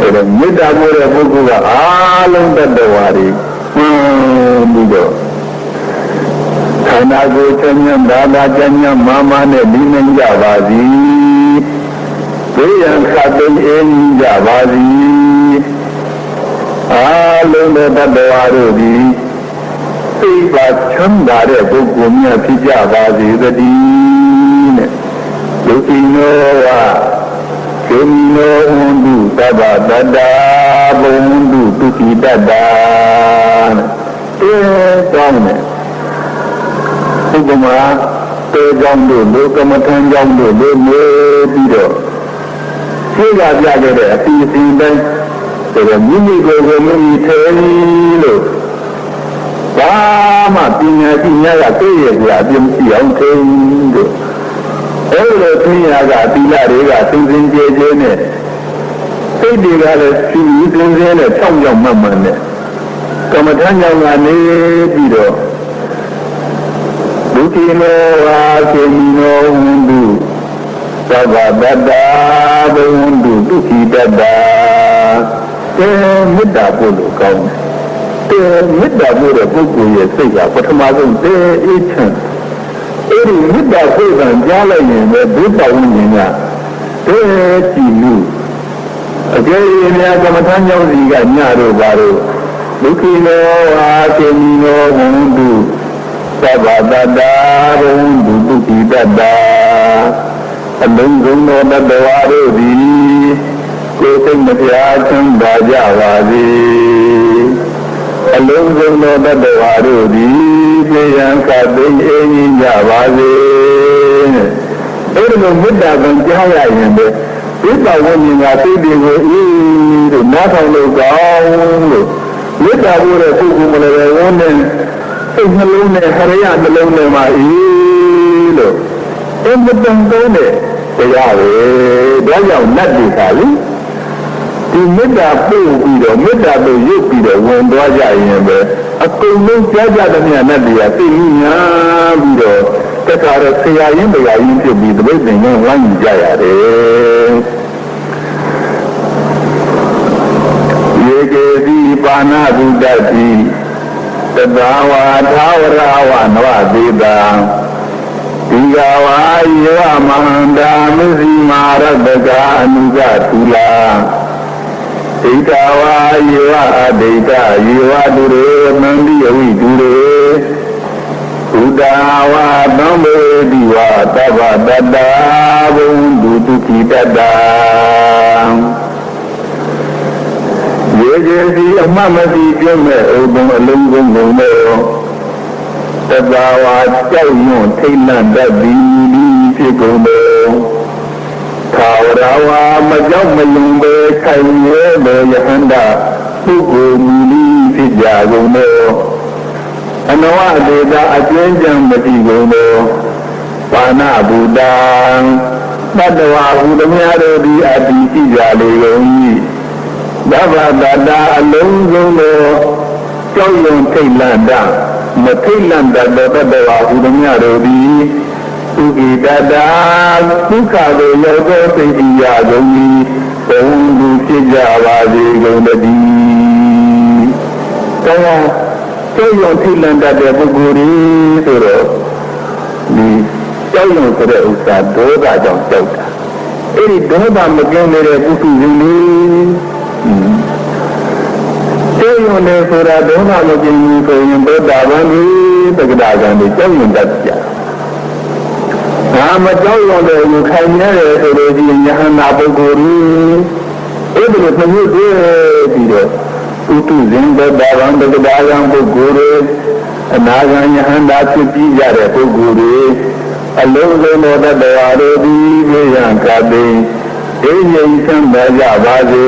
အဲဒါမေတ္တာပို့တဲ့ပုဂ္ဂိုလ်ကအလုံးတတ္တဝါတွေပြီးတော့ခန္ဓာကိုယ်ချမ်းသာတာချမ်းမာမာနဲ့နေနိုင်ကြပါသည်ဘေးရန်ခတ်သိမ်းအေးကြပါသည်အလုံးသောတတ္တဝါတို့သည်သိပါချမ်းသာတဲ့ပုဂ္ဂိုလ်များဖြစ်ကြပါစေတည်းနဲ့ဒုက္ခိနောဝသုမိနောဟွန်တုသဗ္ဗတတ္တာဘုံတုဒုက္ခိတတ္တာကောင်းတယ်ဥပမာတေကြောင့်တို့လောကမထံကြောင့်တို့လို့နေပြီးတော့သိကြပြခဲ့တဲ့အစီအစဉ်တိုင်းဆိုတော့မိမိကိုယ်ကိုမိမိထဲလို့ဘာမှပညာရှိများကသိရကြအပြည့်မရှိအောင်ထိန်းလို့အဲ့လိုသိရကသီလတွေကသင်္စင်ကြဲကြဲနဲ့စိတ်တွေကလည်းစီသင်္စင်နဲ့ဖြောင်းဖြောင်းမှတ်မှန်နဲ့ကမ္မထံကြောင့်ကနေပြီးတော့ဒုက္ခိနောဝါစေမိနောဟွန်တုသဗ္ဗတတ္တာဘုံတုဒုက္ခိတတ္တာမေတ္တာပို့လို့ကောင်းတယ်မေတ္တာပို့တဲ့ပုဂ္ဂိုလ်ရဲ့စိတ်ကပထမဆုံးအေးချမ်းအဲ့ဒီမေတ္တာပို့ကကြားလိုက်ရင်ပဲဘုဒ္ဓဝိညာဉ်ကကြည်လူအက ကမ္မထညောင်းစီကညတို့ပါတို့ဒုက္ခိနောအာသေမိနောဝန္တုသဗ္ဗတတ္တာဘဝန္တုဒုက္ခိတတ္တာအလုံးစုံသောတတ္တဝါတို့သည်ကိုယ်စိတ်မပြာချမ်းသာကြပါစေအလုံးစုံသောတတ္တဝါတို့သည်ပြေရန်ကသိအေးကြီးကြပါစေအဲ့ဒီလိုမေတ္တာကကြားရရင်ပဲဒီပါဝိညာဉ်ကသိတယ်ကိုအေးလို့နားထောင်လို့ကောင်းလို့မေတ္တာပို့တဲ့ပုဂ္ဂိုလ်မလည်းဝန်းနဲ့စိတ်နှလုံးနဲ့ခရယနှလုံးနဲ့မှအေးလို့အင်မတန်ကောင်းတဲ့တရားပဲဒါကြောင့်နတ်တွေကလေဒီမေတ္တာပို့ပြီးတော့မေတ္တာကိုရုပ်ပြီးတော့ဝင်သွားကြရင်ပဲအကုန်လုံးကြားကြတဲ့မြတ်နတ်တွေကသိညာပြီးတော့တခါတော့ဆရာရင်းတရားရင်းဖြစ်ပြီးတပိတ်ပင်နဲ့ဝိုင်းကြရတယ်ယေကေစီပါဏဗုဒ္ဓတိတတဝါသာဝရဝနဝသေတာဒီဃဝါယေဝမဟန္တာမစ္စိမာရတကအနုကထူလာဒိဋ္ဌဝါယေဝအဒိဋ္ဌယေဝတုရေမန္တိယဝိတုရေဘုဒ္ဓဝါသံဃေတိဝါသဗ္ဗတတ္တာဘုံတုတုခိတတ္တာရေကျေစီအမှတ်မသိပြည့်မဲ့ဥပုံအလုံးစုံကုန်သောတတ္တဝါကြောက်ရွံ့ထိတ်လန့်တတ်သည်ဖြစ်ကုန်သောသာဝရဝါမကြောက်မယုံပဲခိုင်ရဲသောယဟန္တာပုဂ္ဂိုလ်မူလီဖြစ်ကြကုန်သောအနဝဒေတာအကျဉ်းချမ်းမတည်ကုန်သောပါဏဗုဒ္ဓံတတ္တဝါဟူသည်များတို့သည်အတ္တိရှိကြလေကုန်၏သဗ္ဗတတ္တာအလုံးစုံသောကြောက်ရွံ့ထိတ်လန့်တမထိတ်လန့်တတ်သောတတ္တဝါဟူသည်များတို့သည်ဒုက္ခိတတ္တာဒုက္ခကိုရောက်သောစိတ်ကြီးရကုန်၏ဘုံသူဖြစ်ကြပါစေကုန်တည်းတောင်းကြောက်ရွံ့ထိတ်လန့်တတ်တဲ့ပုဂ္ဂိုလ်တွေဆိုတော့ဒီကြောက်ရွံ့ဆိုတဲ့ဥစ္စာဒေါသကြောင့်ကြောက်တာအဲ့ဒီဒေါသမကင်းနေတဲ့ပုထုဇဉ်လေးကြောက်ရွံ့နေဆိုတာဒေါသမကင်းဘူးဆိုရင်ဒေါသဗံဒီတက္ကရာကံတွေကြောက်ရွံ့တတ်ကြဒါမကြောက်ရွံ့တဲ့ကိုခိုင်နေတယ်ဆိုလို့ဒီယဟန္တာပုဂ္ဂိုလ်ကြီးအဲ့ဒီလိုမျိုးတွေ့ပြီးတော့ဥတုဇင်ဒေါသဗံတက္ကရာကံပုဂ္ဂိုလ်တွေအနာဂံယဟန္တာဖြစ်ပြီးကြတဲ့ပုဂ္ဂိုလ်တွေအလုံးစုံသောတတ္တဝါတို့သည်ပြေရန်ကတိအေးငြိမ်ချမ်းသာကြပါစေ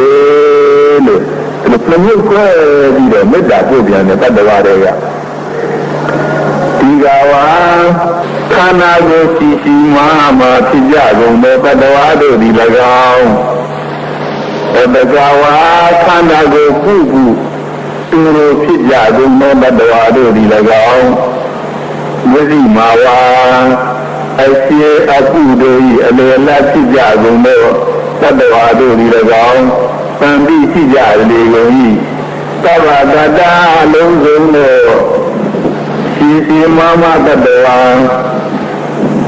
လို့ဒီလိုမျိုးခွဲပြီးတော့မေတ္တာပို့ပြန်တဲ့တတ္တဝါတွေကဒီကဝါခန္ဓာကိုယ်ရှိမှဖြစ်ကြကုန်သောတတ္တဝါတို့သည်၎င်းတတ္တဝါခန္ဓာကိုယ်ကုကုသူတို့ဖြစ်ကြကုန်သောတတ္တဝါတို့သည်၎င်းဝိသိမာဝါအစီအကုတို့၏အလေလတ်ဖြစ်ကြကုန်သောတတ္တဝါတို့သည်၎င်းသံတိရှိကြလေကုန်၏သဗ္ဗတတ္တာအလုံးစုံသောရှိမမတတ္တဝါ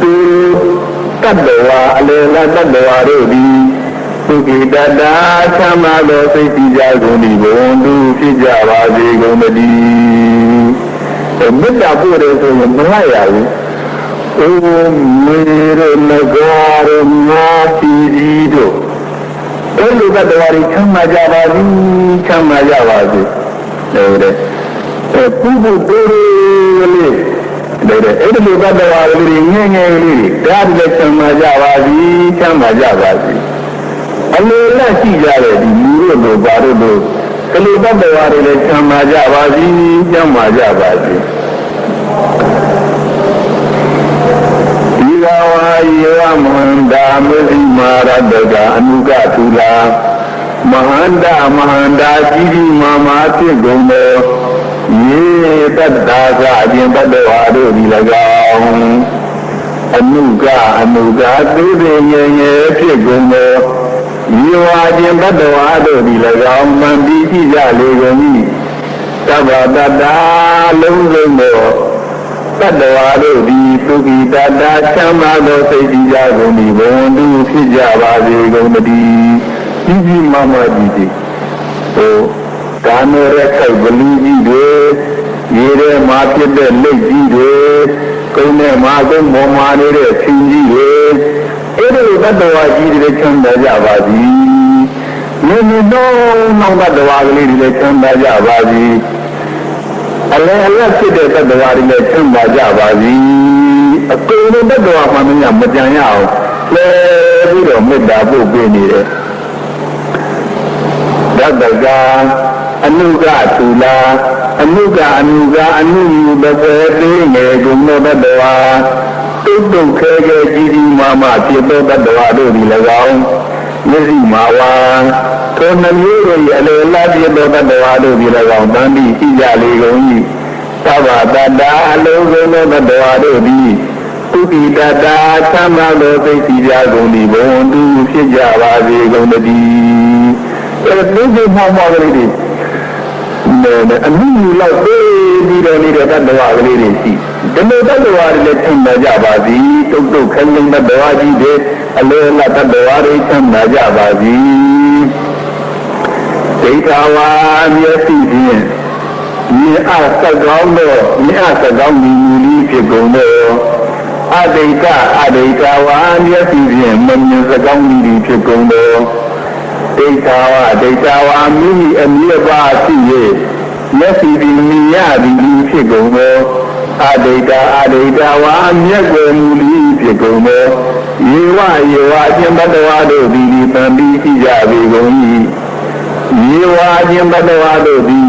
သူတတ္တဝါအလေလတ်တတ္တဝါတို့သည်သုခိတတ္တာသံဃာတော်စိတ်ကြည်ကြကုန်၏ဘုံသူဖြစ်ကြပါစေကုန်တည်းမေတ္တာပို့တယ်ဆိုရင်မလိုက်ရဘူးအိုးမေရမဂါရမတိရီတို့အဲ့လိုတတ္တဝါတွေချမ်းသာကြပါသည်ချမ်းသာကြပါစေဟုတ်တယ်ပုဂ္ဂိုလ်တွေလေးတဲ့အဲ့ဒီလိုတတ္တဝါတွေငယ်ငယ်လေးဒါတွေလည်းချမ်းသာကြပါသည်ချမ်းသာကြပါစေအလိုလက်ရှိကြတဲ့ဒီလူတို့လိုပါတို့လိုကလေးတတ္တဝါတွေလည်းချမ်းသာကြပါသည်ချမ်းသာကြပါစေဒီကဝါယေဝမဟန္တာမစ္စိမာရတကအနုကထူလာမဟန္တာကြီးကြီးမာမာဖြစ်ကုန်သောယေတတ္တာကအပြင်တတ္တဝါတို့သည်၎င်းအနုကသိသိငြိမ်ငြိမ်ဖြစ်ကုန်သောယေဝါခြင်းတတ္တဝါတို့သည်၎င်းမှန်ပြီးရှိကြလေကုန်၏သဗ္ဗတတ္တာလုံးစုံသောတတ္တဝါတို့သည်သုခိတတ္တာချမ်းသာသောစိတ်ကြည်ကြကုန်၏ဘုံသူဖြစ်ကြပါစေကုန်တည်းကြီးကြီးမားမားကြီးကြီး ဒါနဲ့ရခိုက်ဘလူကြီးတွေရေထဲမှာဖြစ်တဲ့လက်ကြီးတွေကုန်းထဲမှာကုန်းပေါ်မှာနေတဲ့ဆင်းကြီးတွေအဲ့ဒီတတ္တဝါကြီးတွေချမ်းသာကြပါစီမြေမြေတော့တတ္တဝါကလေးတွေချမ်းသာကြပါစီအလယ်အလတ်ဖြစ်တဲ့တတ္တဝါတွေချမ်းသာကြပါစီအကုန်လုံးတတ္တဝါမှမကြံရအောင်လဲပြီးတော့မေတ္တာပို့ပေးနေတယ်တတ္တကအနုကသူလာအနုကအနုကအနုယူဘပဲသေးငယ်ကုံသောတတ္တဝါတုတ်တုတ်ခဲခဲကြီးကြီးမားမားဖြစ်သောတတ္တဝါတို့သည်၎င်းမျက်စိမာဝါထိုနှမျိုးတို့၏အလယ်အလတ်ဖြစ်သောတတ္တဝါတို့သည်၎င်းတန်ပြီးရှိကြလေကုန်၏သဗ္ဗတတ္တာအလုံးစုံသောတတ္တဝါတို့သည်သုတိတတ္တာသံဃာတော်သိသိကြကုန်သည်ဘုံတူဖြစ်ကြပါစေကုန်တည်းအဲဒီမှာမှာကလေးတွေအမှုယူလောက်ပြီးတော့နေတဲ့တတ္တဝါကလေးတွေရှိဒီလိုတတ္တဝါတွေလည်းသင်္သာကြပါစီတုတ်တုတ်ခင်းခင်းတတ္တဝါကြီးတွေအလိုအလတ်တတ္တဝါတွေသင်္သာကြပါစီဒိဋ္ဌဝါမျက်စိဖြင့်မြင်အစကောင်းသောမြင်အစကောင်းမူလီဖြစ်ကုန်သောအဒိဋ္ဌဝါမျက်စိဖြင့်မမြင်စကောင်းမူလီဖြစ်ကုန်သောဒိဋ္ဌဝါမိမိအမြဲပါရှိ၍မျက်စိဖြင့်မြင်ရသည်ဖြစ်ကုန်သောအဒိဋ္ဌဝါမျက်ွယ်မူလီဖြစ်ကုန်သောယေဝအချင်းပတ္တဝါတို့သည်တန်ပြီးရှိကြပေကုန်၏ယေဝအချင်းပတ္တဝါတို့သည်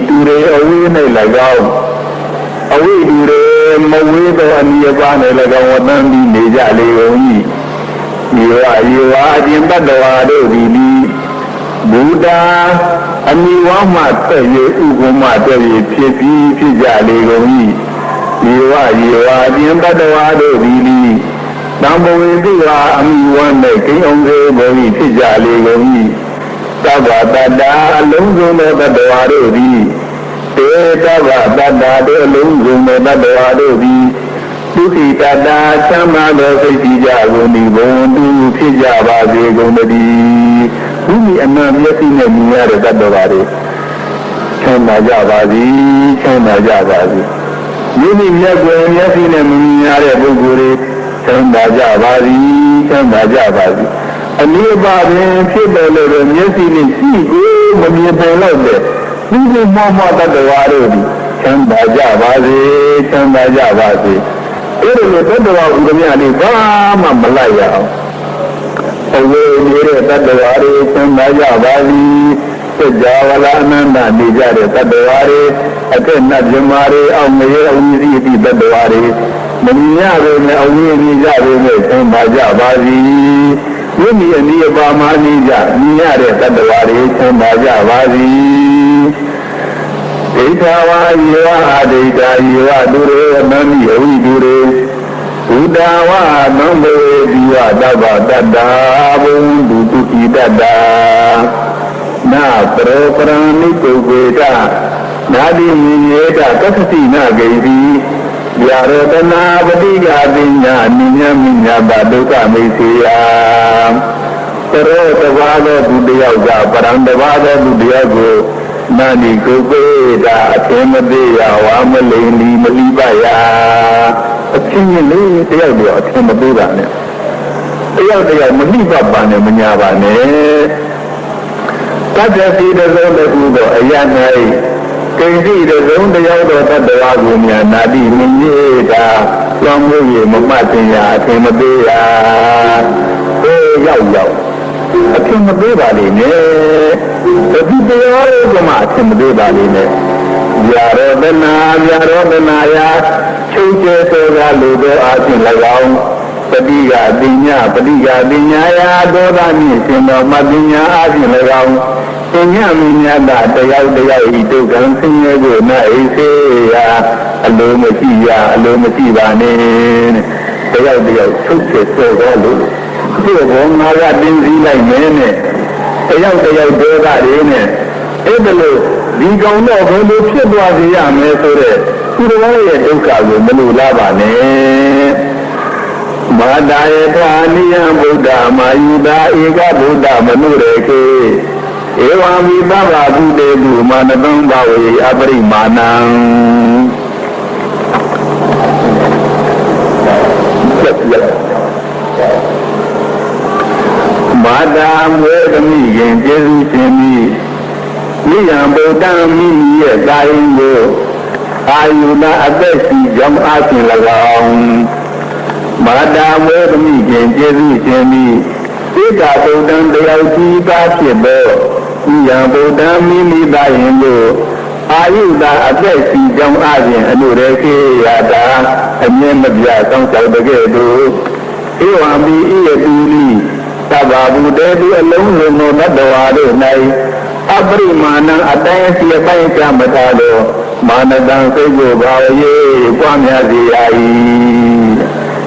သူတွေအဝေး၌၎င်းအဝိဓုတွေမဝေးသောအမြဲပါ၌၎င်းဝတန်ပြီးနေကြလေကုန်၏ယေဝအချင်းပတ္တဝါတို့သည်ဘုဒ္ဓအမိဝမှသက်၍ဥပမသက်၍ဖြစ်ပြီးဖြစ်ကြလေကုန်၏ယေဝအချင်းပတ္တဝါတို့သည်သံဘဝေတိဝါအမိဝ၌ကိအောင်စေဘုံ၏ဖြစ်ကြလေကုန်၏သဗ္ဗတတ္တာအလုံးစုံသောတတ္တဝါတို့သည်တေသဗ္ဗတတ္တာတို့အလုံးစုံသောတတ္တဝါတို့သည်သုတိတတ္တာချမ်းသာသောစိတ်ကြကုန်၏ဘုံတူဖြစ်ကြပါစေကုန်တည်းဘုရားအနံမျက်စိနဲ့မြင်ရတဲ့တတ္တဝါတွေချမ်းသာကြပါစေချမ်းသာကြပါစေမိမိမျက်ွယ်မျက်စိနဲ့မြင်ရတဲ့ပုဂ္ဂိုလ်တွေချမ်းသာကြပါစေချမ်းသာကြပါစေအနည်းပါပင်ဖြစ်တယ်လို့မျက်စိနဲ့ရှိကိုမမြင်နိုင်တော့တဲ့ဒီလိုမှတတ္တဝါတို့ဒီချမ်းသာကြပါစေချမ်းသာကြပါစေအဲ့ဒီလိုတတ္တဝါဥဒ္ဓမြလေးဘာမှမလိုက်ရအောင်အဝေးနေတဲ့တတ္တဝါတွေချမ်းသာကြပါစေစัจ java လာအနန္တနေကြတဲ့တတ္တဝါတွေအသက်နတ်မြမာတွေအောင်ငရေအဝိဇ္ဇိတိတတ္တဝါတွေမမြင်ရပေမဲ့အဝိဇ္ဇိကြပေမဲ့ချမ်းသာကြပါစေမိမိအနည်းပါမှနေကြမြင်ရတဲ့တတ္တဝါတွေချမ်းသာကြပါစေဒိဋ္ဌဝါယေဝအဒိဋ္ဌယေဝသူရေအနန္တိအဝိသူရေဘုဒ္ဓဝါနံမေဒီဝသဗ္ဗတတ္တာဘုံတုတုဣတတ္တာနာပရောပရဏိကုဝေဒနာတိမိယေတသက္ကတိနာဂိတိယာရတနာပတိကာတိညာနိညာမိညာဘဒုက္ခမိစေယပရောတဘာသောသူတယောက်ကပရံတဘာသောသူတယောက်ကိုနာတိကုဝေဒအထင်မသေးရဝါမလိန်ဒီမလိပယအချင်းချင်းလေးတယောက်တယောက်အထင်မသေးပါနဲ့တယောက်တယောက်မလိပပါနဲ့မညာပါနဲ့တတ္တစီတစုံတစ်ခုသောအယ၌ကိဉ္စီတစုံတယောက်သောတတ္တဝါကိုမြတ်နာတိမြင်ရတာလောင်းမှုရမမှတ်တင်ရအထင်မသေးရဟေးရောက်အထင်မသေးပါလိမ့်နဲ့တတိတရားလေးကမှအထင်မသေးပါလိမ့်နဲ့ဗျာရောတနာယာချုပ်ကျဲဆိုတာလူတို့အားဖြင့်၎င်းပฏิဃာပညာယာဒေါသနှင့်ရှင်တော်မပညာအားဖြင့်၎င်းပညာမိညာတာတယောက်ဤဒုက္ခဆင်းရဲကိုနာဣစေယအလိုမရှိပါနဲ့တယောက်ချုပ်ကျဲဆိုတော့လို့ဒီဘောငါကတင်းစည်းလိုက်မယ်နဲ့တယောက်ဒေါသတွေနဲ့အဲ့ဒါလို့ဒီကောင်တော့ဘယ်လိုဖြစ်သွားစေရမယ်ဆိုတဲ့သူတော်ရဲ့ဒုက္ခကိုမလိုလားပါနဲ့မာတာယထာနိယဗုဒ္ဓမာယုတာဧကဗုဒ္ဓမနုရေခေ เอวังวิปัสสาภูเตตุมานตังภาเวอปริมาณังမာတာမွေသမီးရင်ကျေးဇူးရှင်မိမိယံဗုဒ္ဓမိမိရဲ့တာရင်ကိုအာယုနာအသက်ရှိကြောင်းအားဖြင့်၎င်းမာတာမွေသမီးရင်ကျေးဇူးရှင်မိဧကဗုဒ္ဓံတရားကြီးပါဖြစ်သောမိယံဗုဒ္ဓမိမိတာရင်ကိုအာယုနာအသက်ရှိကြောင်းအားဖြင့်အနုရေခေယတာအမြင့်မပြတ်ဆောင်ဆောင်တကဲ့သို့ဧဝံပိဣယတိလိသဗ္ဗဗုတေတုအလုံးစုံသောတတ္တဝါတို့၌အပရိမာဏအတိုင်းအစီအပိုင်းကြမထားသောမာနတံစိတ်ကိုဘာဝေပွားများစေရ၏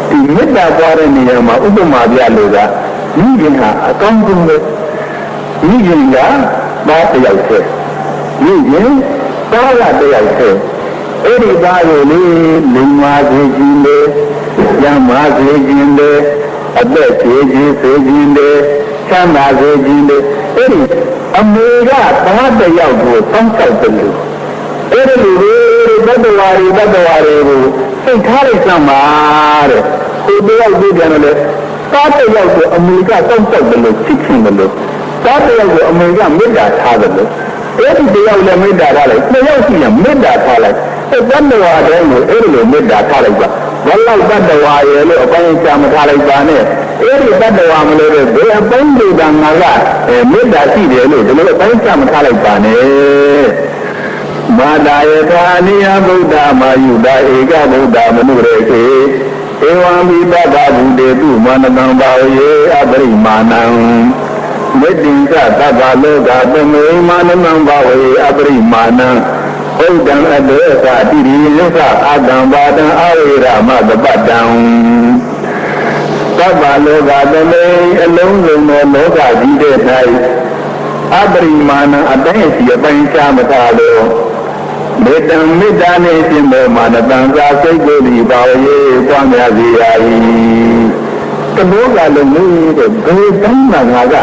ဒီမေတ္တာပွားတဲ့နေရာမှာဥပမာပြလို့ကမိခင်ဟာအကောင်းဆုံးပဲမိခင်ကဘာတယောက်တည်းမိခင်သားကတယောက်တည်းအဲ့ဒီသားကိုလေလိမ္မာစေခြင်းလေရမ္မာစေခြင်းလေအသက်ကြီးကြီးစေခြင်းလေချမ်းသာစေခြင်းလေအဲ့ဒီအမေကသားတယောက်ကိုစောင့်ရှောက်တယ်လို့အဲ့ဒီလူတွေတတ္တဝါတွေကိုစိတ်ထားလိုက်စမ်းပါတဲ့ဟိုတယောက်ကြည့်ပြန်တယ်သားတယောက်ကိုအမေကစောင့်ရှောက်တယ်လို့ချစ်ခင်တယ်လို့သားတယောက်ကိုအမေကမေတ္တာထားတယ်လို့အဲ့ဒီတယောက်လည်းမေတ္တာထားလိုက်နှစ်ယောက်ရှိရင်မေတ္တာထားလိုက်အဲ့တတ္တဝါတိုင်းကိုအဲ့ဒီလိုမေတ္တာထားလိုက်ပါဘယ်လောက်တတ္တဝါရဲ့လို့အပိုင်းချမထားလိုက်ပါနဲ့အဲ့ဒီတတ္တဝါမလို့ဘယ်အပိုင်းတွေကငါကမေတ္တာရှိတယ်လို့ဒီလိုအပိုင်းချမထားလိုက်ပါနဲ့မာတာယထာနိယဗုဒ္ဓမာယုတာဧကဗုဒ္ဓမနုရေခေဧဝံပိပတ္တဗုတေတုမာနတံဘာဝေအပရိမာဏံမေတ္တိကသဗ္ဗလောကသမေမာနတံဘာဝေအပရိမာဏံဘုဒ္ဓံအတေသတိရိယသအာတံဘာတံအဝေရမသပတ္တံသဗ္ဗလောကသမေအလုံးစုံသောလောကကြီးတဲ့၌အပရိမာဏအတိုင်းစီအပိုင်းခြားမထားလို့မေတ္တံမေတ္တာနှင့်ရှင်သောမာနတံသာစိတ်ကိုဒီပါဝေပွားများစေရ၏တဘောကလည်းနေတဲ့ဘယ်တိုင်းမှာငါက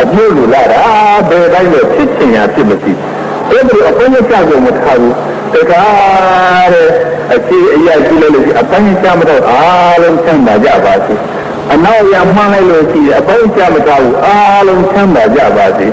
အပြုတ်လို့လာတာဘယ်တိုင်းလဲဖြစ်ချင်ရဖြစ်မရှိအဲ့ဒီအပိုင်းခြားကိုမထားဘူးတခါတဲ့အခြေအရာရှိလို့အပိုင်းခြားမတော့အားလုံးချမ်းသာကြပါစေအနောက်ရမှန်းလိုက်လို့ရှိရင်အပိုင်းခြားမထားဘူးအားလုံးချမ်းသာကြပါစေ